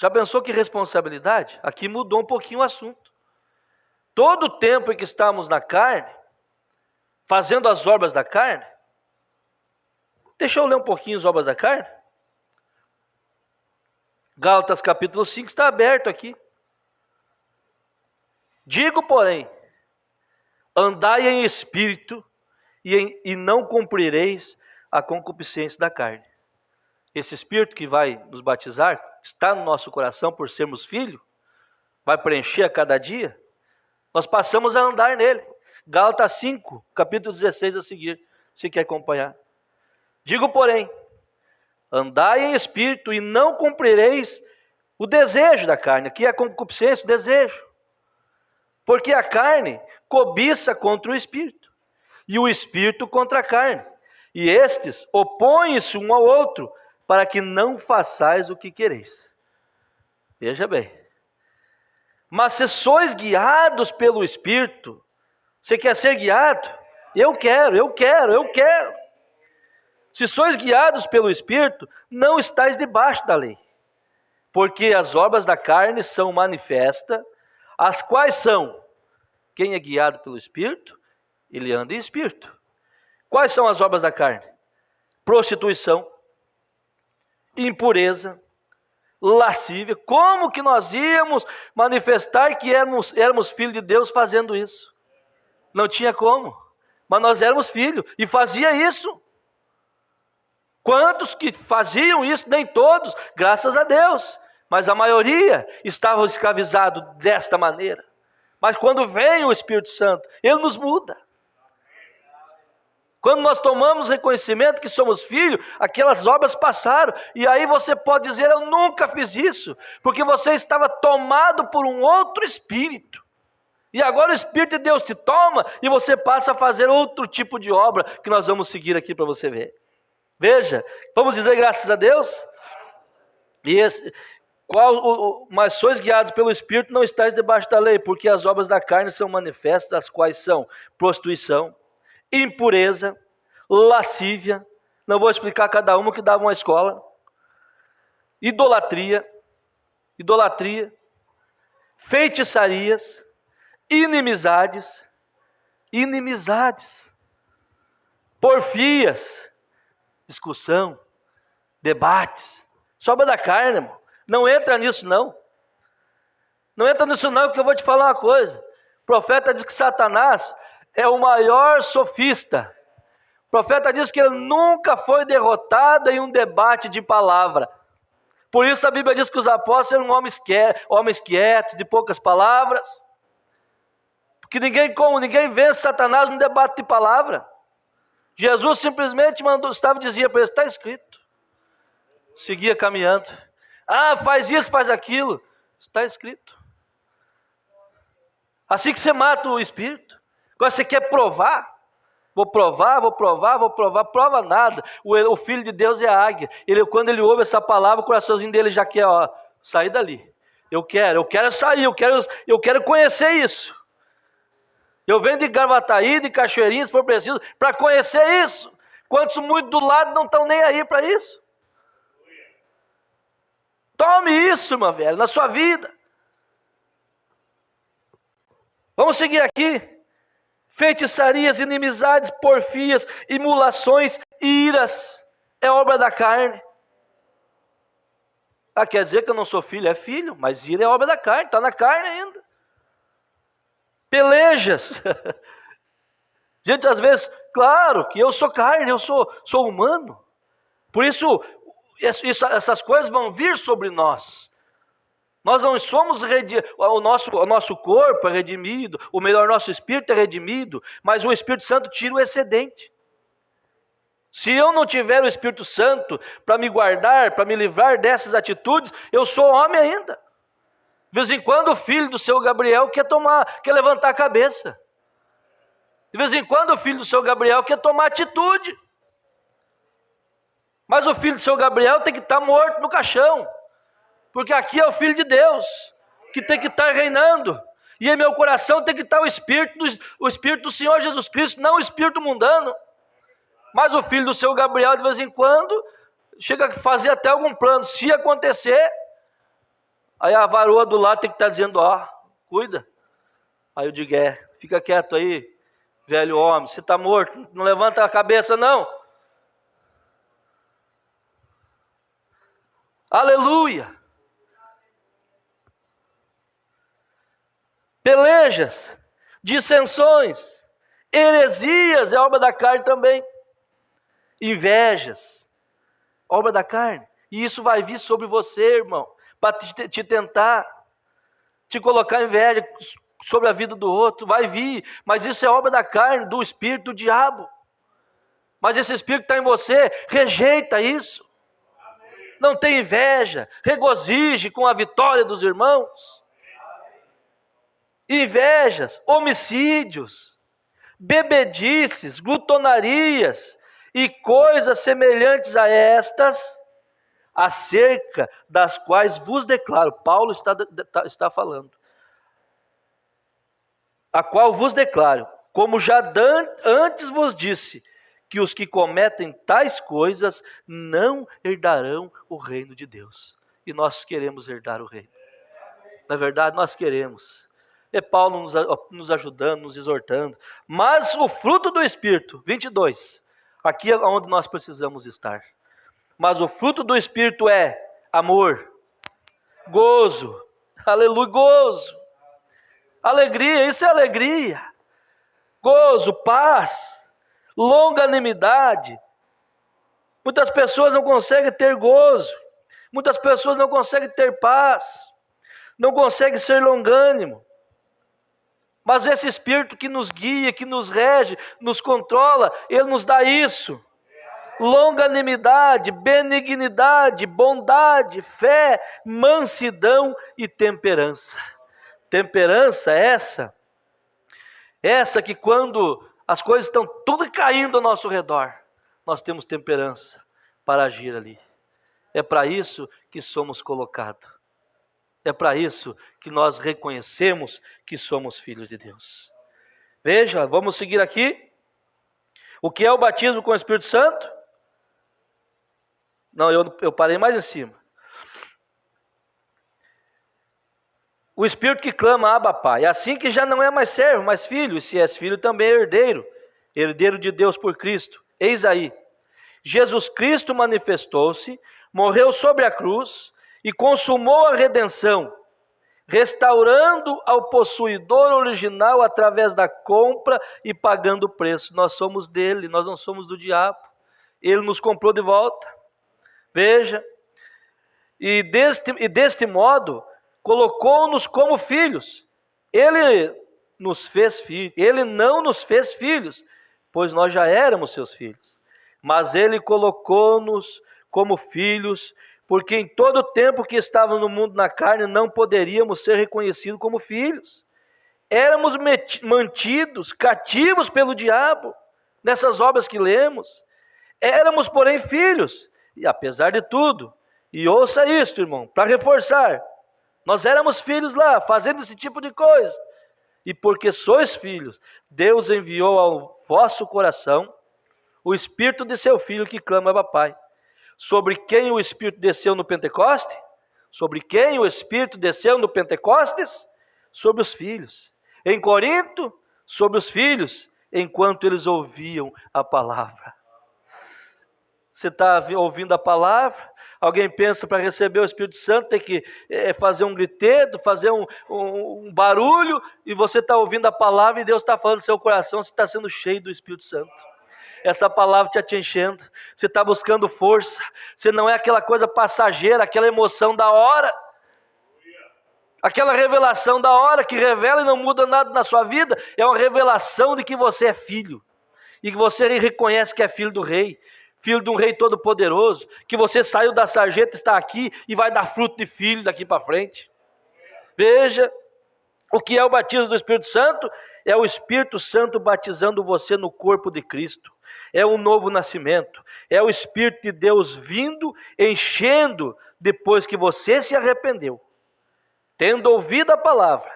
Já pensou que responsabilidade? Aqui mudou um pouquinho o assunto. Todo o tempo em que estávamos na carne, fazendo as obras da carne. Deixa eu ler um pouquinho as obras da carne. Gálatas capítulo 5 está aberto aqui. Digo, porém, andai em espírito e não cumprireis a concupiscência da carne. Esse espírito que vai nos batizar está no nosso coração por sermos filhos, vai preencher a cada dia. Nós passamos a andar nele. Gálatas 5, capítulo 16 a seguir, se quer acompanhar. Digo, porém, andai em espírito e não cumprireis o desejo da carne. Aqui é a concupiscência, o desejo. Porque a carne cobiça contra o espírito, e o espírito contra a carne. E estes opõem-se um ao outro, para que não façais o que quereis. Veja bem. Mas se sois guiados pelo espírito, você quer ser guiado? Eu quero. Se sois guiados pelo espírito, não estáis debaixo da lei. Porque as obras da carne são manifestas, as quais são: quem é guiado pelo espírito, ele anda em espírito. Quais são as obras da carne? Prostituição, impureza, lascívia. Como que nós íamos manifestar que éramos filhos de Deus fazendo isso? Não tinha como, mas nós éramos filhos e fazia isso. Quantos que faziam isso? Nem todos, graças a Deus, mas a maioria estavam escravizados desta maneira. Mas quando vem o Espírito Santo, ele nos muda. Quando nós tomamos reconhecimento que somos filhos, aquelas obras passaram. E aí você pode dizer: eu nunca fiz isso, porque você estava tomado por um outro espírito. E agora o Espírito de Deus te toma e você passa a fazer outro tipo de obra, que nós vamos seguir aqui para você ver. Veja, vamos dizer graças a Deus? Mas sois guiados pelo Espírito, não estáis debaixo da lei, porque as obras da carne são manifestas, as quais são prostituição, impureza, lascívia, não vou explicar cada uma que dava uma escola, idolatria, feitiçarias, inimizades, porfias, discussão, debates, sobra da carne, irmão. Não entra nisso não. Não entra nisso não, porque eu vou te falar uma coisa. O profeta diz que Satanás é o maior sofista. O profeta diz que ele nunca foi derrotado em um debate de palavra. Por isso a Bíblia diz que os apóstolos eram homens quietos, de poucas palavras. Porque ninguém vence Satanás num debate de palavra. Jesus simplesmente dizia para ele: está escrito. Seguia caminhando. Ah, faz isso, faz aquilo. Está escrito. Assim que você mata o espírito. Agora você quer provar? Vou provar. Prova nada. O Filho de Deus é a águia. Quando ele ouve essa palavra, o coraçãozinho dele já quer sair dali. Eu quero sair, eu quero conhecer isso. Eu venho de Gravataí, de Cachoeirinha, se for preciso, para conhecer isso. Quantos muito do lado não estão nem aí para isso? Tome isso, meu velho, na sua vida. Vamos seguir aqui. Feitiçarias, inimizades, porfias, imulações, iras. É obra da carne. Quer dizer que eu não sou filho? É filho, mas ira é obra da carne, está na carne ainda. Pelejas. Gente, às vezes, claro que eu sou carne, eu sou humano. Por isso, essas coisas vão vir sobre nós. Nós não somos o nosso corpo é redimido, ou melhor, nosso espírito é redimido, mas o Espírito Santo tira o excedente. Se eu não tiver o Espírito Santo para me guardar, para me livrar dessas atitudes, eu sou homem ainda. De vez em quando o filho do seu Gabriel quer levantar a cabeça. De vez em quando o filho do seu Gabriel quer tomar atitude. Mas o filho do seu Gabriel tem que estar morto no caixão. Porque aqui é o Filho de Deus, que tem que estar reinando. E em meu coração tem que estar o Espírito do Senhor Jesus Cristo, não o Espírito mundano. Mas o filho do seu Gabriel, de vez em quando, chega a fazer até algum plano. Se acontecer, aí a varoa do lado tem que estar dizendo: cuida. Aí eu digo: fica quieto aí, velho homem, você está morto, não levanta a cabeça não. Aleluia. Pelejas, dissensões, heresias é obra da carne também. Invejas, obra da carne. E isso vai vir sobre você, irmão, para te tentar, te colocar inveja. sobre a vida do outro, vai vir, mas isso é obra da carne, do espírito, do diabo. Mas esse espírito que está em você, rejeita isso. Não tem inveja, regozije com a vitória dos irmãos. Invejas, homicídios, bebedices, glutonarias e coisas semelhantes a estas, acerca das quais vos declaro, Paulo está falando, a qual vos declaro, como já antes vos disse, que os que cometem tais coisas não herdarão o reino de Deus. E nós queremos herdar o reino. Na verdade, nós queremos. É Paulo nos ajudando, nos exortando. Mas o fruto do Espírito, 22, aqui é onde nós precisamos estar. Mas o fruto do Espírito é amor, gozo, aleluia, gozo, alegria, isso é alegria, gozo, paz, longanimidade. Muitas pessoas não conseguem ter gozo, muitas pessoas não conseguem ter paz, não conseguem ser longânimo. Mas esse Espírito que nos guia, que nos rege, nos controla, ele nos dá isso. Longanimidade, benignidade, bondade, fé, mansidão e temperança. Temperança essa que quando as coisas estão tudo caindo ao nosso redor, nós temos temperança para agir ali. É para isso que somos colocados. É para isso que nós reconhecemos que somos filhos de Deus. Veja, vamos seguir aqui. O que é o batismo com o Espírito Santo? Não, eu parei mais em cima. O Espírito que clama, Abba, Pai. É assim que já não é mais servo, mas filho. E se és filho, também é herdeiro. Herdeiro de Deus por Cristo. Eis aí. Jesus Cristo manifestou-se, morreu sobre a cruz e consumou a redenção, restaurando ao possuidor original através da compra e pagando o preço. Nós somos dele, nós não somos do diabo. Ele nos comprou de volta. Veja, e deste modo, colocou-nos como filhos. Ele nos fez filhos, ele não nos fez filhos, pois nós já éramos seus filhos. Mas ele colocou-nos como filhos, porque em todo o tempo que estávamos no mundo na carne, não poderíamos ser reconhecidos como filhos. Éramos mantidos, cativos pelo diabo, nessas obras que lemos. Éramos, porém, filhos. E apesar de tudo, e ouça isto, irmão, para reforçar, nós éramos filhos lá, fazendo esse tipo de coisa. E porque sois filhos, Deus enviou ao vosso coração o Espírito de seu Filho que clama, Abba, Pai. Sobre quem o Espírito desceu no Pentecoste? Sobre quem o Espírito desceu no Pentecostes? Sobre os filhos. Em Corinto, sobre os filhos, enquanto eles ouviam a palavra. Você está ouvindo a palavra? Alguém pensa para receber o Espírito Santo tem que fazer um gritedo, fazer um barulho, e você está ouvindo a palavra e Deus está falando no seu coração, você está sendo cheio do Espírito Santo. Essa palavra está te enchendo, você está buscando força, você não é aquela coisa passageira, aquela emoção da hora, aquela revelação da hora que revela e não muda nada na sua vida, é uma revelação de que você é filho, e que você reconhece que é filho do rei, filho de um rei todo-poderoso, que você saiu da sarjeta, está aqui e vai dar fruto de filho daqui para frente. Veja, o que é o batismo do Espírito Santo? É o Espírito Santo batizando você no corpo de Cristo. É um novo nascimento. É o Espírito de Deus vindo, enchendo depois que você se arrependeu, tendo ouvido a palavra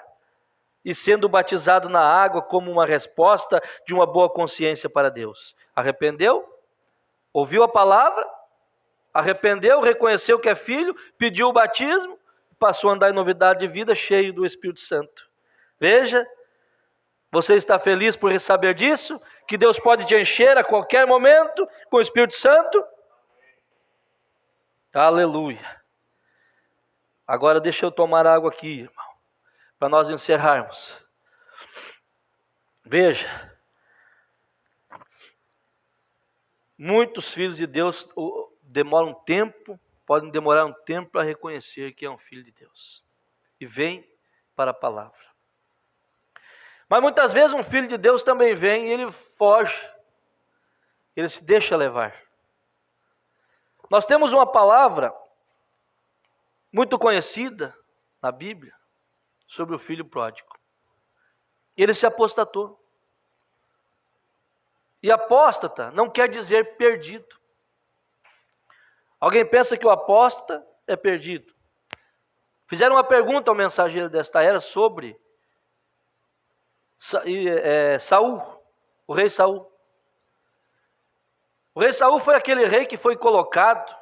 e sendo batizado na água como uma resposta de uma boa consciência para Deus. Arrependeu? Ouviu a palavra, arrependeu, reconheceu que é filho, pediu o batismo, passou a andar em novidade de vida, cheio do Espírito Santo. Veja, você está feliz por saber disso? Que Deus pode te encher a qualquer momento com o Espírito Santo? Aleluia. Agora deixa eu tomar água aqui, irmão, para nós encerrarmos. Veja. Muitos filhos de Deus podem demorar um tempo para reconhecer que é um filho de Deus. E vem para a palavra. Mas muitas vezes um filho de Deus também vem e ele foge, ele se deixa levar. Nós temos uma palavra muito conhecida na Bíblia sobre o filho pródigo. Ele se apostatou. E apóstata não quer dizer perdido. Alguém pensa que o apóstata é perdido. Fizeram uma pergunta ao mensageiro desta era sobre Saul, o rei Saul. O rei Saul foi aquele rei que foi colocado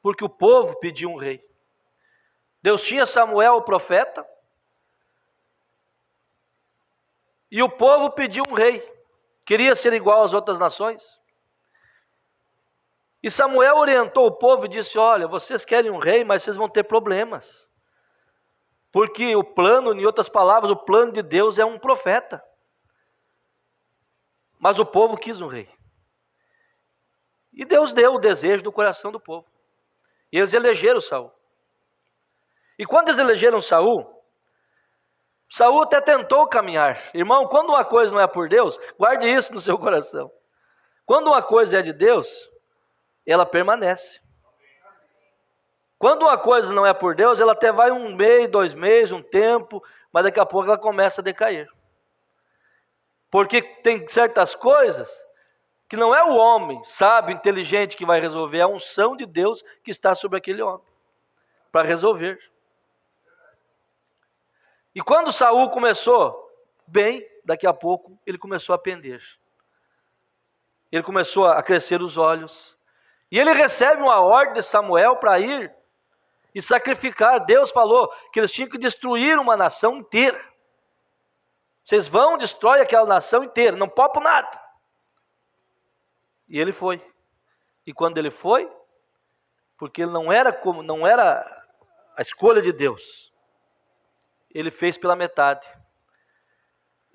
porque o povo pediu um rei. Deus tinha Samuel, o profeta, e o povo pediu um rei. Queria ser igual às outras nações. E Samuel orientou o povo e disse: olha, vocês querem um rei, mas vocês vão ter problemas. Porque o plano, em outras palavras, o plano de Deus é um profeta. Mas o povo quis um rei. E Deus deu o desejo do coração do povo. E eles elegeram Saul. E quando eles elegeram Saul até tentou caminhar. Irmão, quando uma coisa não é por Deus, guarde isso no seu coração. Quando uma coisa é de Deus, ela permanece. Quando uma coisa não é por Deus, ela até vai 1 mês, 2 meses, um tempo, mas daqui a pouco ela começa a decair. Porque tem certas coisas que não é o homem sábio, inteligente que vai resolver, é a unção de Deus que está sobre aquele homem para resolver. E quando Saul começou bem, daqui a pouco ele começou a pender. Ele começou a crescer os olhos. E ele recebe uma ordem de Samuel para ir e sacrificar. Deus falou que eles tinham que destruir uma nação inteira. Vocês vão, destrói aquela nação inteira, não poupam nada. E ele foi. E quando ele foi, porque ele não era a escolha de Deus, ele fez pela metade.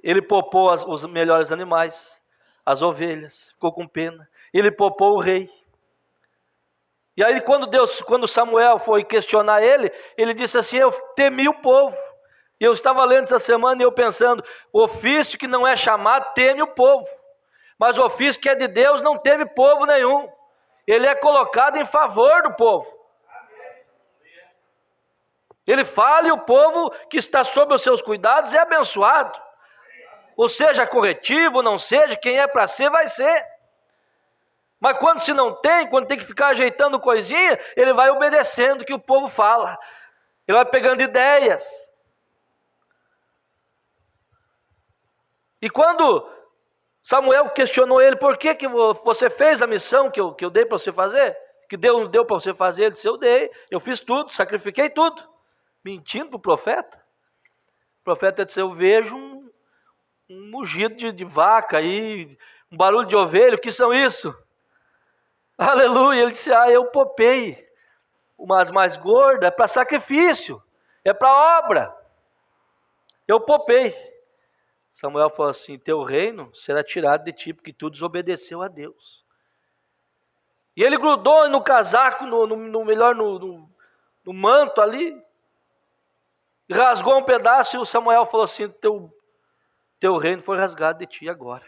Ele poupou os melhores animais, as ovelhas, ficou com pena. Ele poupou o rei. E aí quando Samuel foi questionar ele disse assim: eu temi o povo. E eu estava lendo essa semana e eu pensando, o ofício que não é chamado teme o povo. Mas o ofício que é de Deus não teme povo nenhum. Ele é colocado em favor do povo. Ele fala e o povo que está sob os seus cuidados é abençoado. Ou seja, corretivo, não seja, quem é para ser, vai ser. Mas quando se não tem, quando tem que ficar ajeitando coisinha, ele vai obedecendo o que o povo fala. Ele vai pegando ideias. E quando Samuel questionou ele: por que você fez a missão que eu dei para você fazer? Que Deus deu para você fazer? Ele disse: eu dei, eu fiz tudo, sacrifiquei tudo. Mentindo para o profeta. O profeta disse: eu vejo um mugido de vaca aí, um barulho de ovelha, o que são isso? Aleluia. Ele disse: eu poupei umas mais gordas, é para sacrifício, é para obra. Eu poupei. Samuel falou assim: teu reino será tirado de ti, porque tu desobedeceu a Deus. E ele grudou no casaco, no manto ali, rasgou um pedaço, e o Samuel falou assim: teu reino foi rasgado de ti agora.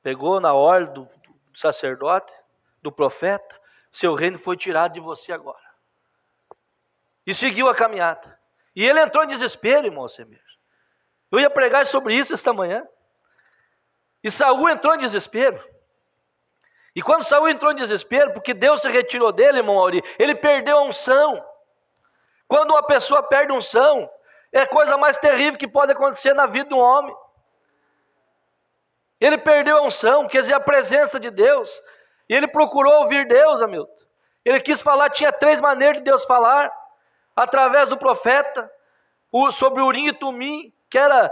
Pegou na ordem do sacerdote, do profeta: seu reino foi tirado de você agora. E seguiu a caminhada. E ele entrou em desespero, irmão Semir. Eu ia pregar sobre isso esta manhã. E Saul entrou em desespero. E quando Saul entrou em desespero, porque Deus se retirou dele, irmão Auri, ele perdeu a unção. Quando uma pessoa perde a unção, é a coisa mais terrível que pode acontecer na vida de um homem. Ele perdeu a unção, quer dizer, a presença de Deus. E ele procurou ouvir Deus, Hamilton. Ele quis falar, tinha 3 maneiras de Deus falar. Através do profeta, sobre Urim e Tumim, que era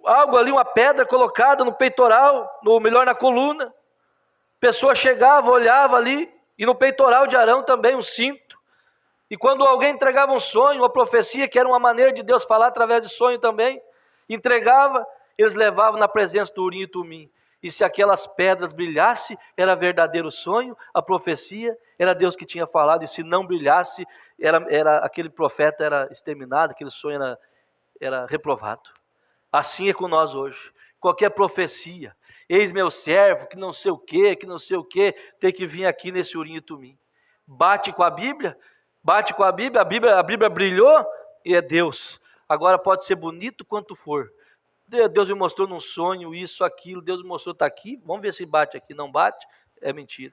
algo ali, uma pedra colocada no peitoral, melhor na coluna. A pessoa chegava, olhava ali, e no peitoral de Arão também um cinto. E quando alguém entregava um sonho, uma profecia, que era uma maneira de Deus falar através de sonho também, entregava, eles levavam na presença do Urim e Tumim. E se aquelas pedras brilhassem, era verdadeiro sonho, a profecia era Deus que tinha falado, e se não brilhasse, aquele profeta era exterminado, aquele sonho era reprovado. Assim é com nós hoje. Qualquer profecia, eis meu servo, que não sei o que, tem que vir aqui nesse Urim e Tumim. Bate com a Bíblia, a Bíblia brilhou e é Deus. Agora pode ser bonito quanto for. Deus me mostrou num sonho isso, aquilo, Deus me mostrou, está aqui, vamos ver se bate aqui. Não bate, é mentira.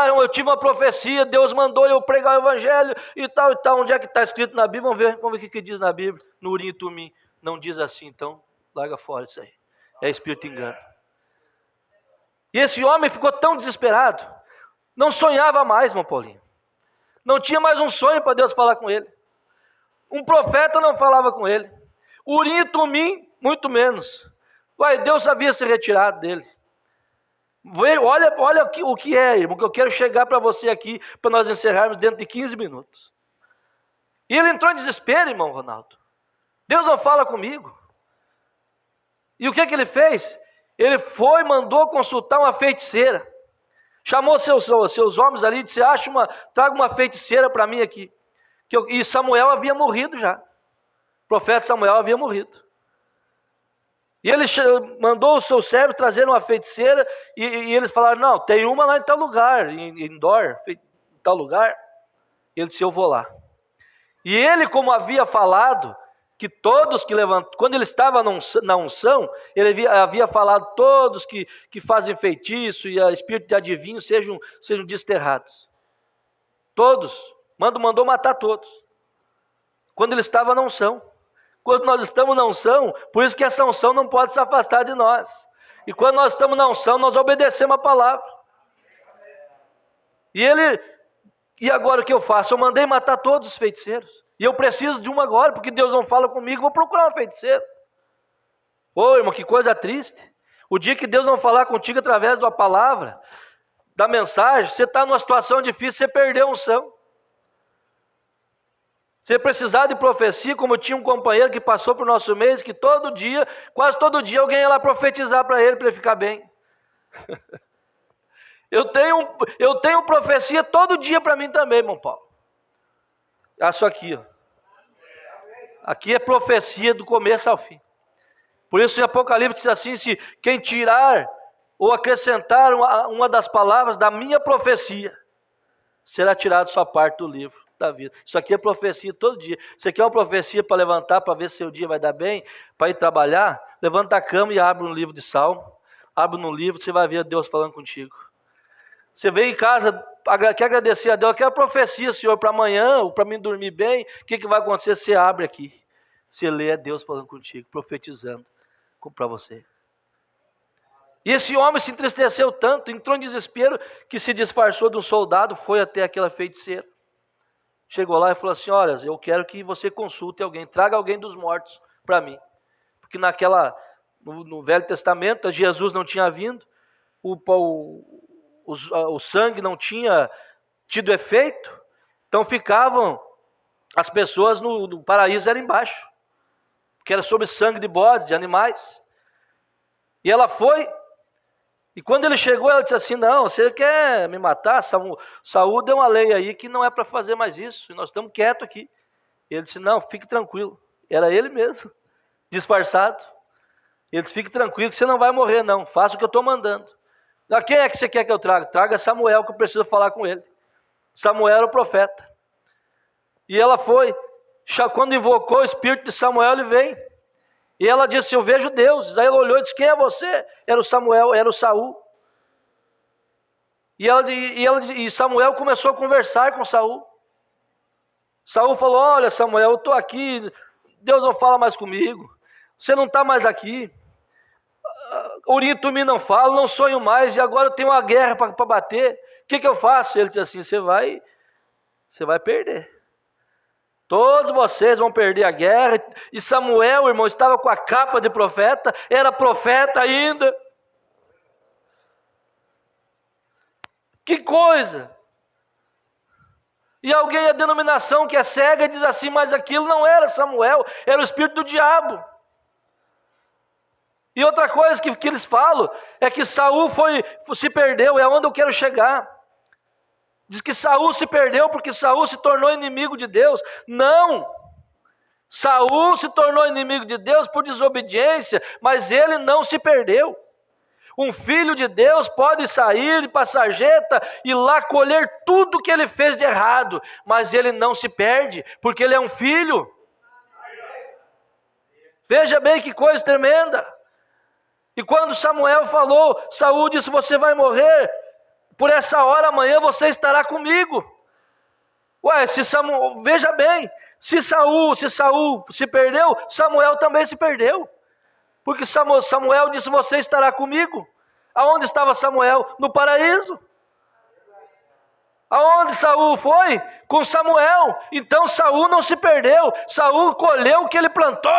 Eu tive uma profecia, Deus mandou eu pregar o evangelho e tal, onde é que está escrito na Bíblia? Vamos ver o que diz na Bíblia, no Urim e Tumim. Não diz assim, então larga fora isso aí, é espírito engano. E esse homem ficou tão desesperado, não sonhava mais, irmão Paulinho, não tinha mais um sonho para Deus falar com ele, um profeta não falava com ele, Urim e Tumim muito menos. Deus havia se retirado dele. Olha o que é, irmão, que eu quero chegar para você aqui, para nós encerrarmos dentro de 15 minutos. E ele entrou em desespero, irmão Ronaldo. Deus não fala comigo. E o que ele fez? Ele foi, mandou consultar uma feiticeira. Chamou seus homens ali e disse, traga uma feiticeira para mim aqui. E Samuel havia morrido já. O profeta Samuel havia morrido. E ele mandou os seus servos trazer uma feiticeira, e eles falaram, não, tem uma lá em tal lugar, em Dor, em tal lugar. Ele disse, eu vou lá. E ele, como havia falado, que todos que levantam, quando ele estava na unção, ele havia falado, todos que fazem feitiço e a espírito de adivinho sejam desterrados. Todos, mandou matar todos. Quando ele estava na unção. Quando nós estamos na unção, por isso que essa unção não pode se afastar de nós. E quando nós estamos na unção, nós obedecemos a palavra. E agora o que eu faço? Eu mandei matar todos os feiticeiros. E eu preciso de uma agora, porque Deus não fala comigo, vou procurar um feiticeiro. Irmão, que coisa triste. O dia que Deus não falar contigo através da palavra, da mensagem, você está numa situação difícil, você perdeu a unção. Você precisar de profecia, como tinha um companheiro que passou por nosso mês, que quase todo dia, alguém ia lá profetizar para ele ficar bem. Eu tenho profecia todo dia para mim também, irmão Paulo. Isso aqui, ó. Aqui é profecia do começo ao fim. Por isso em Apocalipse diz assim, se quem tirar ou acrescentar uma das palavras da minha profecia, será tirado sua parte do livro da vida. Isso aqui é profecia todo dia. Você quer uma profecia para levantar, para ver se seu dia vai dar bem, para ir trabalhar? Levanta a cama e abre um livro de Salmo. Abre no livro, você vai ver Deus falando contigo. Você vem em casa, quer agradecer a Deus, eu quero profecia, Senhor, para amanhã, ou para mim dormir bem. O que vai acontecer? Você abre aqui. Você lê, é Deus falando contigo, profetizando para você. E esse homem se entristeceu tanto, entrou em desespero, que se disfarçou de um soldado, foi até aquela feiticeira. Chegou lá e falou assim, olha, eu quero que você consulte alguém, traga alguém dos mortos para mim. Porque no Velho Testamento, Jesus não tinha vindo, o sangue não tinha tido efeito, então ficavam, as pessoas no paraíso eram embaixo, porque era sobre sangue de bodes, de animais. E ela foi, e quando ele chegou, ela disse assim, não, você quer me matar? Saúl deu uma lei aí que não é para fazer mais isso, e nós estamos quietos aqui. Ele disse, não, fique tranquilo. Era ele mesmo, disfarçado. Ele disse, fique tranquilo que você não vai morrer não, faça o que eu estou mandando. Quem é que você quer que eu traga? Traga Samuel, que eu preciso falar com ele. Samuel era o profeta. E ela foi, quando invocou o espírito de Samuel, ele veio. E ela disse, eu vejo Deus. Aí ela olhou e disse, quem é você? Era o Samuel, era o Saul. E Samuel começou a conversar com Saul. Saul falou, olha Samuel, eu estou aqui, Deus não fala mais comigo. Você não está mais aqui. Urim e Tumim não fala, não sonho mais, e agora eu tenho uma guerra para bater. O que eu faço? Ele disse assim, você vai perder. Todos vocês vão perder a guerra. E Samuel, irmão, estava com a capa de profeta, era profeta ainda. Que coisa! E alguém, a denominação que é cega, diz assim, mas aquilo não era Samuel, era o espírito do diabo. E outra coisa que eles falam, é que Saul se perdeu, é onde eu quero chegar. Diz que Saul se perdeu porque Saul se tornou inimigo de Deus. Não! Saul se tornou inimigo de Deus por desobediência, mas ele não se perdeu. Um filho de Deus pode sair para a sarjeta e lá colher tudo que ele fez de errado, mas ele não se perde, porque ele é um filho. Veja bem que coisa tremenda. E quando Samuel falou, Saul disse: você vai morrer, por essa hora amanhã você estará comigo. Ué, veja bem, se Saul se perdeu, Samuel também se perdeu. Porque Samuel disse: você estará comigo. Aonde estava Samuel? No paraíso. Aonde Saul foi? Com Samuel. Então Saul não se perdeu. Saul colheu o que ele plantou.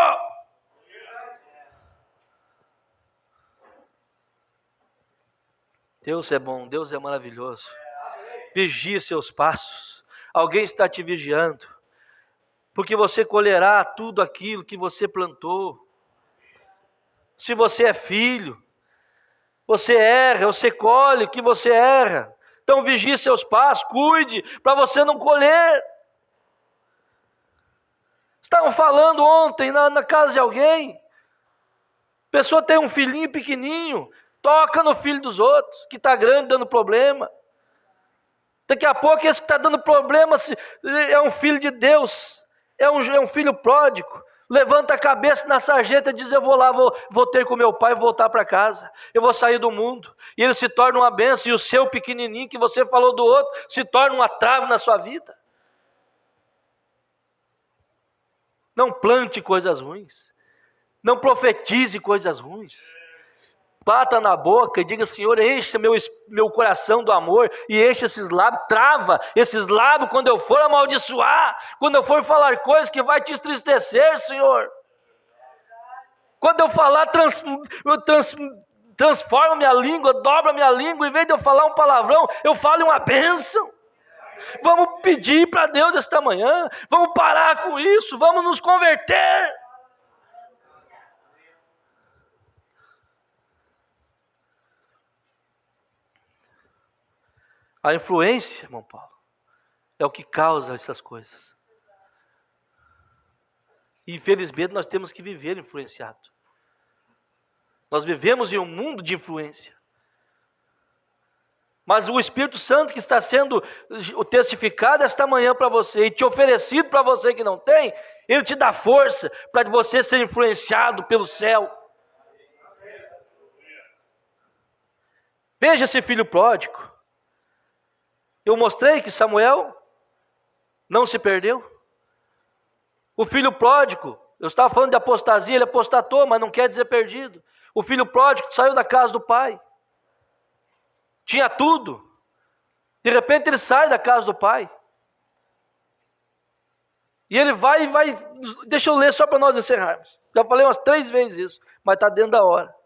Deus é bom, Deus é maravilhoso. Vigie seus passos. Alguém está te vigiando, porque você colherá tudo aquilo que você plantou. Se você é filho, você erra, você colhe o que você erra. Então vigie seus passos, cuide, para você não colher. Estavam falando ontem na casa de alguém, a pessoa tem um filhinho pequenininho, toca no filho dos outros, que está grande, dando problema. Daqui a pouco esse que está dando problema é um filho de Deus, é um filho pródigo. Levanta a cabeça na sarjeta e diz: eu vou lá, vou ter com meu pai e voltar para casa. Eu vou sair do mundo. E ele se torna uma bênção, e o seu pequenininho que você falou do outro se torna uma trave na sua vida. Não plante coisas ruins. Não profetize coisas ruins. Bata na boca e diga: Senhor, enche meu coração do amor e enche esses lábios, trava esses lábios quando eu for amaldiçoar, quando eu for falar coisas que vai te entristecer, Senhor. Quando eu falar, transforma minha língua, dobra minha língua, em vez de eu falar um palavrão, eu falo uma bênção. Vamos pedir para Deus esta manhã, vamos parar com isso, vamos nos converter. A influência, irmão Paulo, é o que causa essas coisas. E infelizmente nós temos que viver influenciado. Nós vivemos em um mundo de influência. Mas o Espírito Santo que está sendo testificado esta manhã para você e te oferecido para você que não tem, ele te dá força para você ser influenciado pelo céu. Veja esse filho pródigo. Eu mostrei que Samuel não se perdeu. O filho pródigo, eu estava falando de apostasia, ele apostatou, mas não quer dizer perdido. O filho pródigo saiu da casa do pai. Tinha tudo. De repente ele sai da casa do pai. E ele vai. Deixa eu ler só para nós encerrarmos. Já falei umas 3 vezes isso, mas está dentro da hora.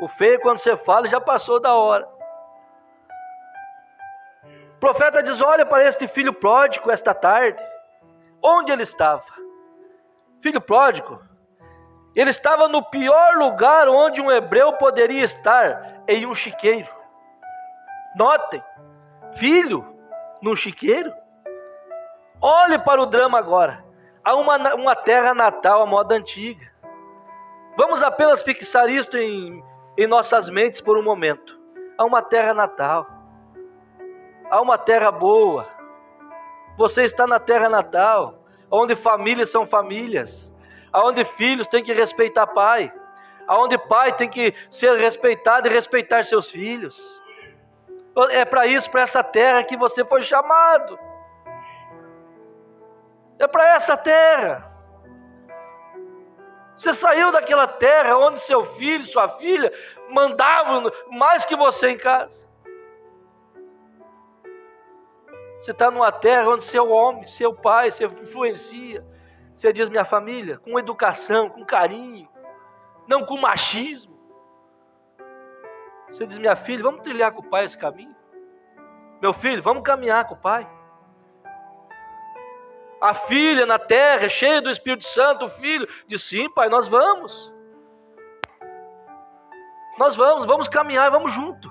O feio é quando você fala, já passou da hora. O profeta diz: olha para este filho pródigo esta tarde. Onde ele estava? Filho pródigo. Ele estava no pior lugar onde um hebreu poderia estar, em um chiqueiro. Notem, filho num chiqueiro. Olhe para o drama agora. Há uma terra natal, a moda antiga. Vamos apenas fixar isto em nossas mentes por um momento. Há uma terra natal. Há uma terra boa. Você está na terra natal, onde famílias são famílias, onde filhos têm que respeitar pai, onde pai tem que ser respeitado e respeitar seus filhos. É para isso, para essa terra que você foi chamado. É para essa terra. Você saiu daquela terra onde seu filho, sua filha mandavam mais que você em casa. Você está numa terra onde seu homem, seu pai, você influencia. Você diz: minha família, com educação, com carinho, não com machismo. Você diz: minha filha, vamos trilhar com o pai esse caminho. Meu filho, vamos caminhar com o pai. A filha na terra, cheia do Espírito Santo, o filho diz: sim, pai, nós vamos. Nós vamos caminhar, vamos junto.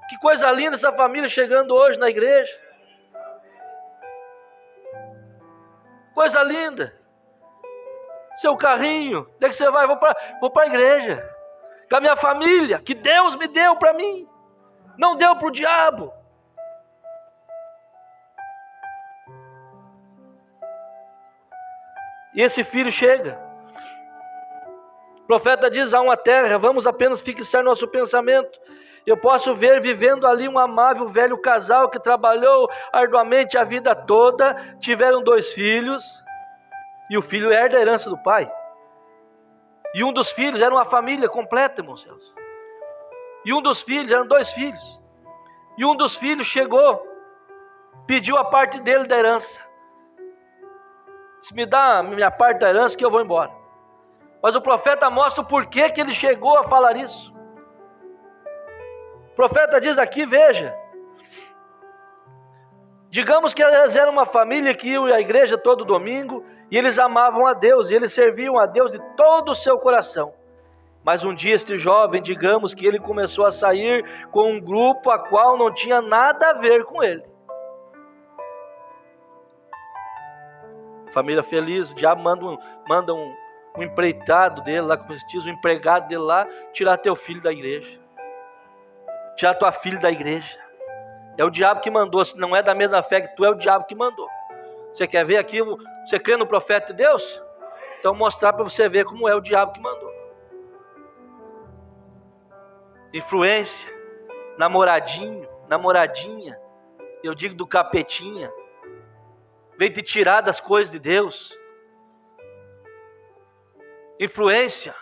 Que coisa linda essa família chegando hoje na igreja. Coisa linda. seu carrinho, onde é que você vai? Vou para a igreja, com a minha família, que Deus me deu para mim, não deu para o diabo. E esse filho chega. O profeta diz: há uma terra, vamos apenas fixar nosso pensamento. Eu posso ver vivendo ali um amável velho casal que trabalhou arduamente a vida toda, tiveram 2 filhos, e o filho herda a herança do pai. E um dos filhos era uma família completa, irmãos céus. E um dos filhos, eram 2 filhos. E um dos filhos chegou, pediu a parte dele da herança. Se me dá a minha parte da herança que eu vou embora. Mas o profeta mostra o porquê que ele chegou a falar isso. O profeta diz aqui, veja, digamos que eles eram uma família que ia à igreja todo domingo, e eles amavam a Deus, e eles serviam a Deus de todo o seu coração. Mas um dia este jovem, digamos que ele começou a sair com um grupo a qual não tinha nada a ver com ele. Família feliz, o diabo manda um empreitado dele lá, como se diz, um empregado dele lá, tirar teu filho da igreja. Tirar tua filha da igreja. É o diabo que mandou. Se não é da mesma fé que tu, é o diabo que mandou. Você quer ver aqui? Você crê no profeta de Deus? Então vou mostrar para você ver como é o diabo que mandou. Influência, namoradinha, eu digo do capetinha, vem te tirar das coisas de Deus. Influência.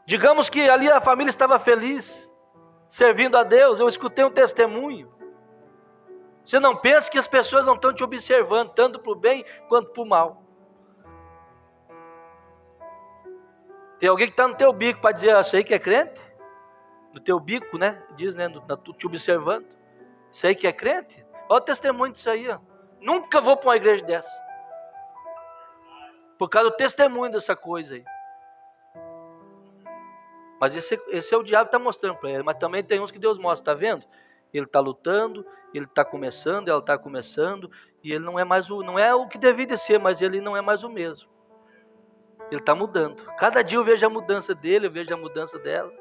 Digamos que ali a família estava feliz, servindo a Deus. Eu escutei um testemunho. Você não pensa que as pessoas não estão te observando, tanto para o bem quanto para o mal. Tem alguém que está no teu bico para dizer: isso aí que é crente? No teu bico, né? Diz, né? Te observando. Isso aí que é crente? Olha o testemunho disso aí, ó. Nunca vou para uma igreja dessa. Por causa do testemunho dessa coisa aí. Mas esse é o diabo que está mostrando para ele. Mas também tem uns que Deus mostra, está vendo? Ele está lutando, ele está começando, ela está começando, e ele não é mais não é o que deveria ser, mas ele não é mais o mesmo. Ele está mudando. Cada dia eu vejo a mudança dele, eu vejo a mudança dela.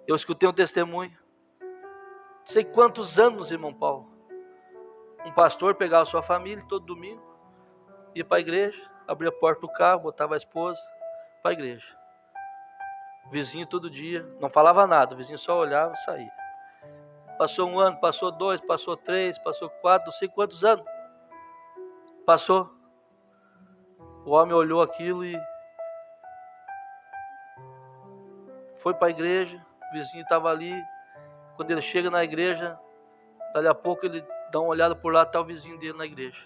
Eu escutei um testemunho. Não sei quantos anos, irmão Paulo. Um pastor pegava a sua família todo domingo, ia para a igreja, abria a porta do carro, botava a esposa para a igreja. Vizinho todo dia, não falava nada, o vizinho só olhava e saía. Passou 1 ano, passou 2, passou 3, passou 4, não sei quantos anos. Passou. O homem olhou aquilo e foi para a igreja, o vizinho estava ali. Quando ele chega na igreja, dali a pouco ele dá uma olhada por lá, está o vizinho dele na igreja.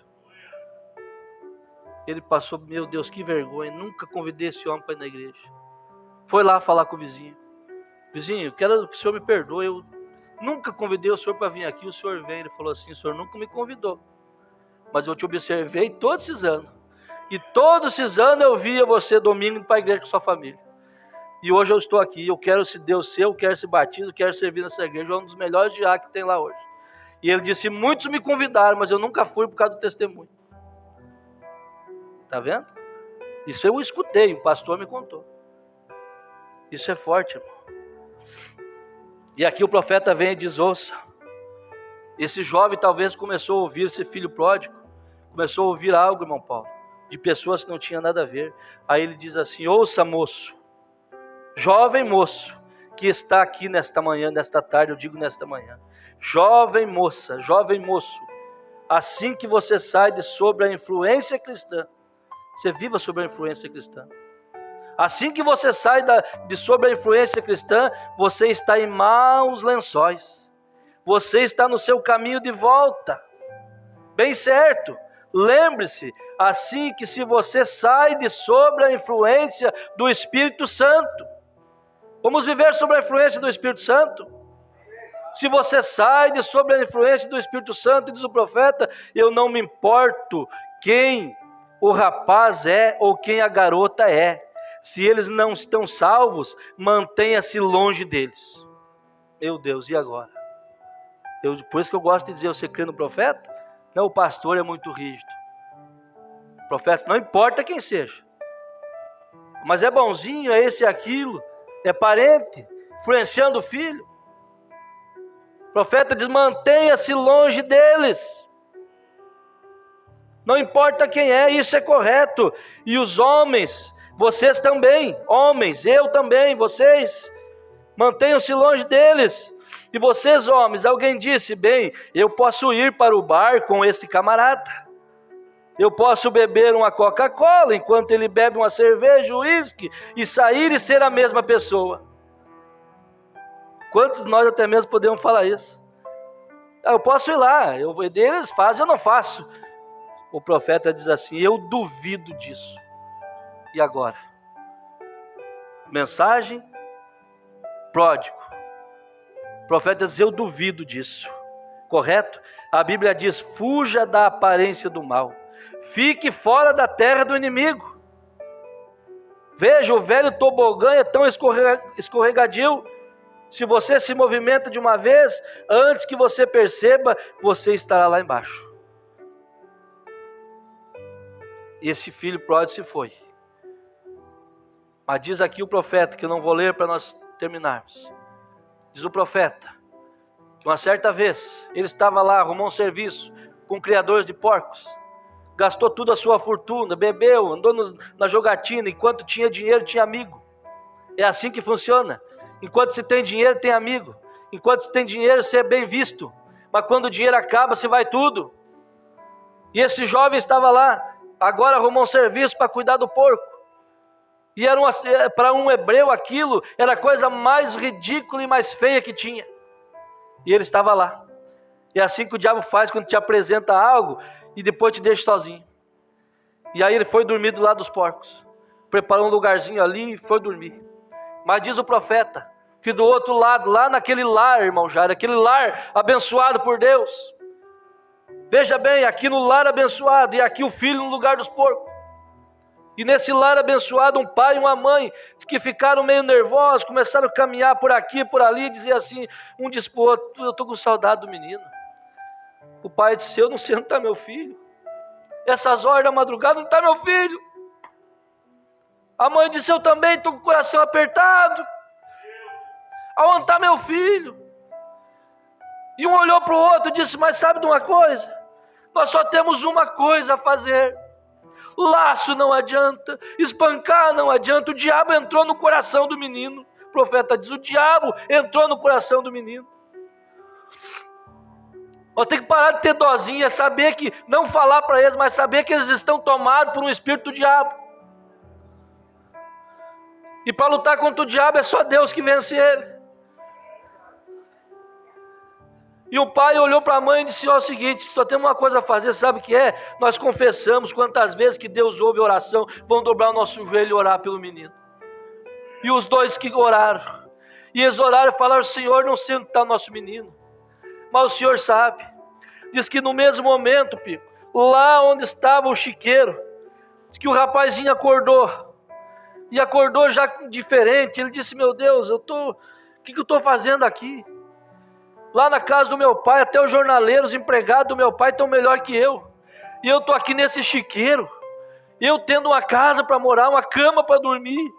Ele passou, meu Deus, que vergonha, nunca convidei esse homem para ir na igreja. Foi lá falar com o vizinho. Vizinho, quero que o senhor me perdoe, eu nunca convidei o senhor para vir aqui, o senhor vem. Ele falou assim: o senhor nunca me convidou, mas eu te observei todos esses anos. E todos esses anos eu via você domingo para a igreja com sua família. E hoje eu estou aqui, eu quero se Deus ser, eu quero se batizo, eu quero servir nessa igreja, é um dos melhores diáconos que tem lá hoje. E ele disse: muitos me convidaram, mas eu nunca fui por causa do testemunho. Está vendo? Isso eu escutei, o pastor me contou. Isso é forte, irmão. E aqui o profeta vem e diz: ouça, esse jovem talvez começou a ouvir esse filho pródigo, começou a ouvir algo, irmão Paulo, de pessoas que não tinham nada a ver. Aí ele diz assim: ouça, moço, jovem moço, que está aqui nesta manhã, nesta tarde, eu digo nesta manhã, jovem moça, jovem moço, assim que você sai de sobre a influência cristã, você viva sobre a influência cristã. Assim que você sai de sobre a influência cristã, você está em maus lençóis. Você está no seu caminho de volta. Bem certo. Lembre-se, assim que se você sai de sobre a influência do Espírito Santo. Vamos viver sobre a influência do Espírito Santo? Se você sai de sobre a influência do Espírito Santo, diz o profeta, eu não me importo quem o rapaz é ou quem a garota é. Se eles não estão salvos, mantenha-se longe deles. Meu Deus, e agora? Por isso que eu gosto de dizer: você crê no profeta? Não, o pastor é muito rígido. O profeta, não importa quem seja. Mas é bonzinho, é esse e aquilo, é parente, influenciando o filho. O profeta diz, mantenha-se longe deles. Não importa quem é, isso é correto. E os homens, vocês também, homens, eu também, vocês, mantenham-se longe deles. E vocês, homens, alguém disse, bem, eu posso ir para o bar com esse camarada. Eu posso beber uma Coca-Cola enquanto ele bebe uma cerveja, um uísque, e sair e ser a mesma pessoa. Quantos de nós até mesmo podemos falar isso? Eu posso ir lá, eles fazem, eu não faço. O profeta diz assim, eu duvido disso. E agora? Mensagem, pródigo. O profeta diz, eu duvido disso. Correto? A Bíblia diz, fuja da aparência do mal. Fique fora da terra do inimigo. Veja, o velho tobogã é tão escorregadio. Se você se movimenta de uma vez, antes que você perceba, você estará lá embaixo. E esse filho pródigo se foi. Mas diz aqui o profeta, que eu não vou ler para nós terminarmos. Diz o profeta, que uma certa vez, ele estava lá, arrumou um serviço com criadores de porcos. Gastou toda a sua fortuna, bebeu, andou na jogatina, enquanto tinha dinheiro, tinha amigo. É assim que funciona. Enquanto se tem dinheiro, tem amigo. Enquanto se tem dinheiro, você é bem visto. Mas quando o dinheiro acaba, se vai tudo. E esse jovem estava lá, agora arrumou um serviço para cuidar do porco. E para um hebreu aquilo era a coisa mais ridícula e mais feia que tinha. E ele estava lá. E é assim que o diabo faz quando te apresenta algo e depois te deixa sozinho. E aí ele foi dormir do lado dos porcos. Preparou um lugarzinho ali e foi dormir. Mas diz o profeta que do outro lado, lá naquele lar, irmão Jair, aquele lar abençoado por Deus. Veja bem, aqui no lar abençoado e aqui o filho no lugar dos porcos. E nesse lar abençoado, um pai e uma mãe que ficaram meio nervosos, começaram a caminhar por aqui, por ali, e dizer assim, um disse para o outro, eu estou com saudade do menino. O pai disse, eu não sei onde está meu filho. Essas horas da madrugada, não está meu filho. A mãe disse, eu também estou com o coração apertado. Aonde está meu filho? E um olhou para o outro e disse, mas sabe de uma coisa? Nós só temos uma coisa a fazer. Laço não adianta, espancar não adianta. O diabo entrou no coração do menino. O profeta diz, o diabo entrou no coração do menino. Nós temos que parar de ter dozinha, saber que, não falar para eles, mas saber que eles estão tomados por um espírito do diabo. E para lutar contra o diabo é só Deus que vence ele. E o pai olhou para a mãe e disse, ó, o seguinte, só temos uma coisa a fazer, sabe o que é? Nós confessamos quantas vezes que Deus ouve a oração, vão dobrar o nosso joelho e orar pelo menino. E os dois que oraram, e eles oraram e falaram, Senhor, não sei onde está o nosso menino, mas o Senhor sabe. Diz que no mesmo momento, Pico, lá onde estava o chiqueiro, diz que o rapazinho acordou, e acordou já diferente. Ele disse, meu Deus, o que eu estou fazendo aqui? Lá na casa do meu pai, até os jornaleiros, empregados do meu pai estão melhor que eu. E eu estou aqui nesse chiqueiro. Eu tendo uma casa para morar, uma cama para dormir.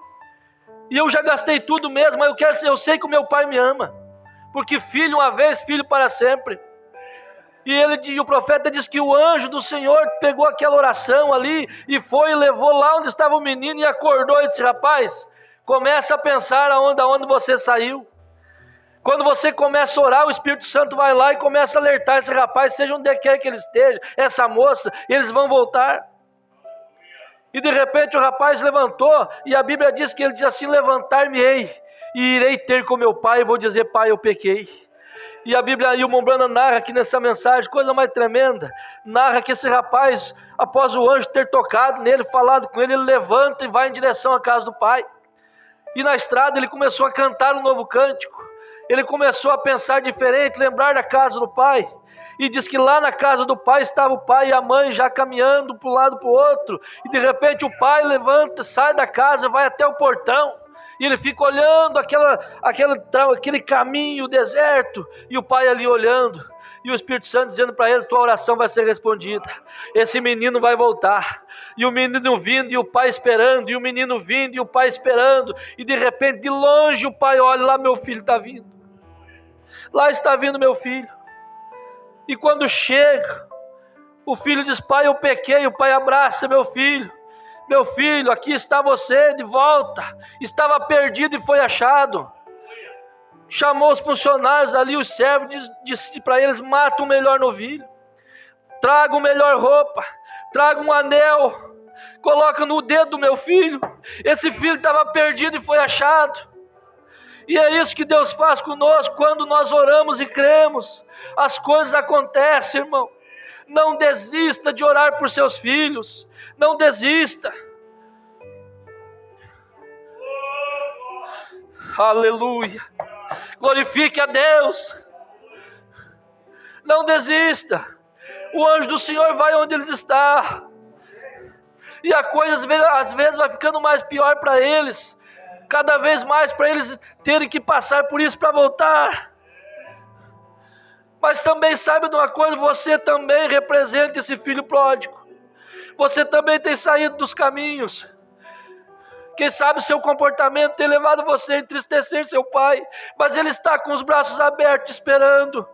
E eu já gastei tudo mesmo, mas eu sei que o meu pai me ama. Porque filho uma vez, filho para sempre. E o profeta diz que o anjo do Senhor pegou aquela oração ali e foi e levou lá onde estava o menino e acordou e disse, rapaz, começa a pensar aonde você saiu. Quando você começa a orar, o Espírito Santo vai lá e começa a alertar esse rapaz, seja onde quer que ele esteja, essa moça, eles vão voltar. E de repente o rapaz levantou, e a Bíblia diz que ele diz assim, levantar-me-ei, e irei ter com meu pai, e vou dizer, pai, eu pequei. E a Bíblia, e o Mombrana narra aqui nessa mensagem, coisa mais tremenda, narra que esse rapaz, após o anjo ter tocado nele, falado com ele, ele levanta e vai em direção à casa do pai. E na estrada ele começou a cantar um novo cântico. Ele começou a pensar diferente, lembrar da casa do pai. E diz que lá na casa do pai estava o pai e a mãe já caminhando para um lado para o outro. E de repente o pai levanta, sai da casa, vai até o portão. E ele fica olhando aquele caminho deserto. E o pai ali olhando. e o Espírito Santo dizendo para ele: tua oração vai ser respondida, esse menino vai voltar. E o menino vindo e o pai esperando, e o menino vindo e o pai esperando, e de repente de longe o pai olha: lá meu filho está vindo, lá está vindo meu filho. E quando chega, o filho diz: pai, eu pequei. O pai abraça: meu filho, aqui está você de volta, estava perdido e foi achado. Chamou os funcionários ali, os servos, disse para eles: mata o melhor novilho, traga o melhor roupa, traga um anel, coloca no dedo do meu filho. Esse filho estava perdido e foi achado. E é isso que Deus faz conosco quando nós oramos e cremos. As coisas acontecem, irmão. Não desista de orar por seus filhos. Não desista. Aleluia. Glorifique a Deus. Não desista. O anjo do Senhor vai onde ele está. E a coisa às vezes vai ficando mais pior para eles. Cada vez mais para eles terem que passar por isso para voltar. Mas também saiba de uma coisa: você também representa esse filho pródigo. Você também tem saído dos caminhos. Quem sabe o seu comportamento tem levado você a entristecer seu pai, mas ele está com os braços abertos esperando.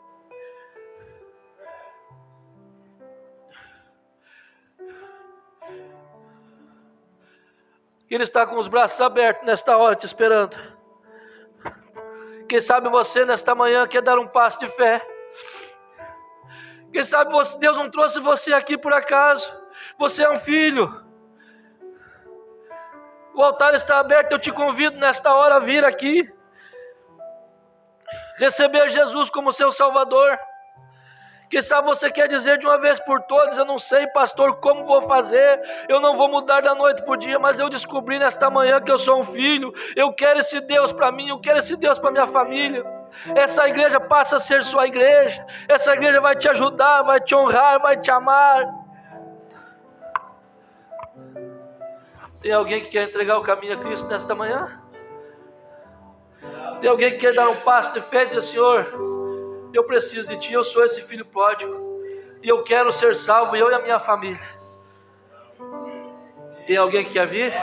Ele está com os braços abertos nesta hora te esperando. Quem sabe você nesta manhã quer dar um passo de fé. Quem sabe Deus não trouxe você aqui por acaso. Você é um filho. O altar está aberto, eu te convido nesta hora a vir aqui. Receber Jesus como seu Salvador. Quem sabe você quer dizer de uma vez por todas: eu não sei, pastor, como vou fazer, eu não vou mudar da noite para o dia, mas eu descobri nesta manhã que eu sou um filho, eu quero esse Deus para mim, eu quero esse Deus para minha família. Essa igreja passa a ser sua igreja, essa igreja vai te ajudar, vai te honrar, vai te amar. Tem alguém que quer entregar o caminho a Cristo nesta manhã? Tem alguém que quer dar um passo de fé e dizer: Senhor, eu preciso de Ti, eu sou esse filho pródigo, e eu quero ser salvo, eu e a minha família. Tem alguém que quer vir?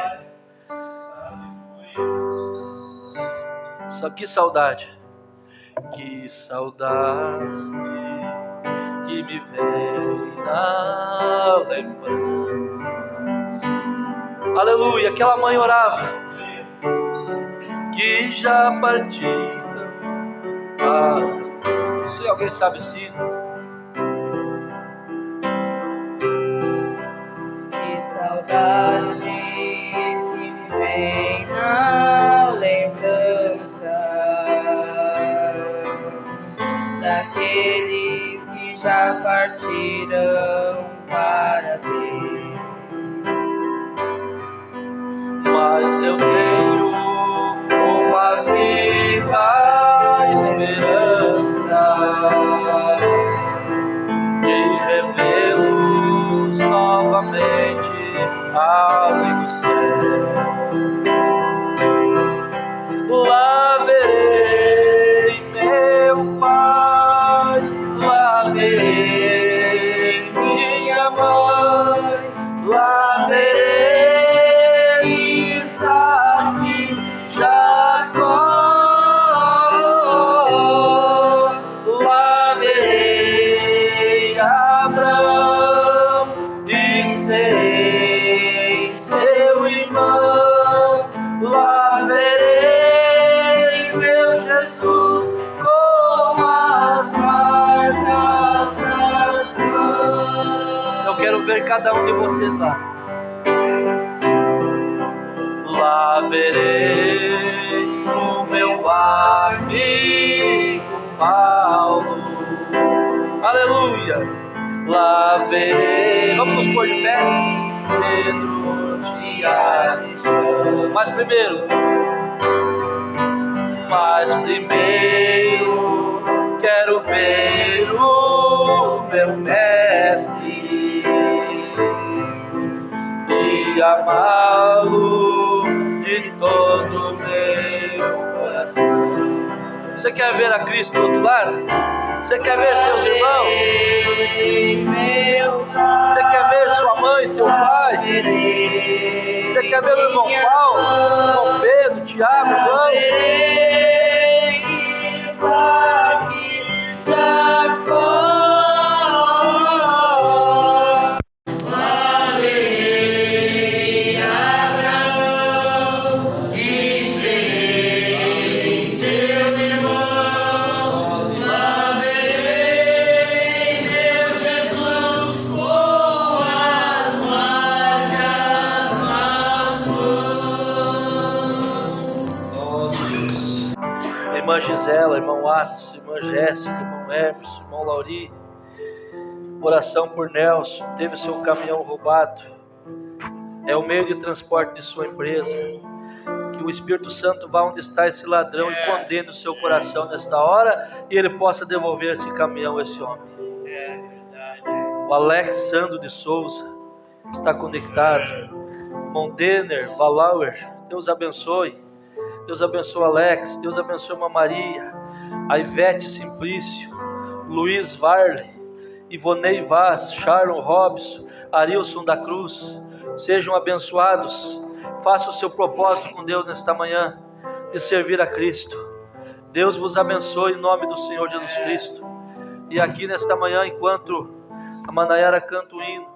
Só que saudade que me vem na lembrança. Aleluia, aquela mãe orava, que já partira. Se alguém sabe assim. Que saudade que me vem na lembrança daqueles que já partiram para Deus. Mas eu tenho uma viva esperança de revê-los novamente ali no céu. Lá verei meu Pai, lá verei minha mãe, lá verei Isaac, Jacó, lá verei Abraão e serei seu irmão, lá verei meu Jesus com as marcas das mãos. Eu quero ver cada um de vocês lá. Lá verei o meu amigo Paulo. Aleluia. Lá verei. Vamos nos pôr de pé. Pedro, Tiago e João. Mas primeiro quero ver o meu mestre e amá-lo de todo o meu coração. Você quer ver a Cristo do outro lado? Você quer ver seus irmãos? Você quer ver sua mãe, seu pai? Você quer ver o irmão Paulo, o irmão Pedro, Tiago, João? Isaac, Jacó. Irmã Gisela, irmão Atos, irmã Jéssica, irmão Hermes, irmão Lauri. Oração por Nelson, teve seu caminhão roubado. É o meio de transporte de sua empresa. Que o Espírito Santo vá onde está esse ladrão e condene o seu coração nesta hora e ele possa devolver esse caminhão a esse homem. O Alex Sandro de Souza está conectado. Irmão Denner, Valauer, Deus abençoe. Deus abençoe Alex, Deus abençoe a Maria, a Ivete Simplício, Luiz Varley, Ivonei Vaz, Sharon Robson, Arilson da Cruz. Sejam abençoados. Faça o seu propósito com Deus nesta manhã de servir a Cristo. Deus vos abençoe em nome do Senhor Jesus Cristo. E aqui nesta manhã, enquanto a Manayara canta o hino,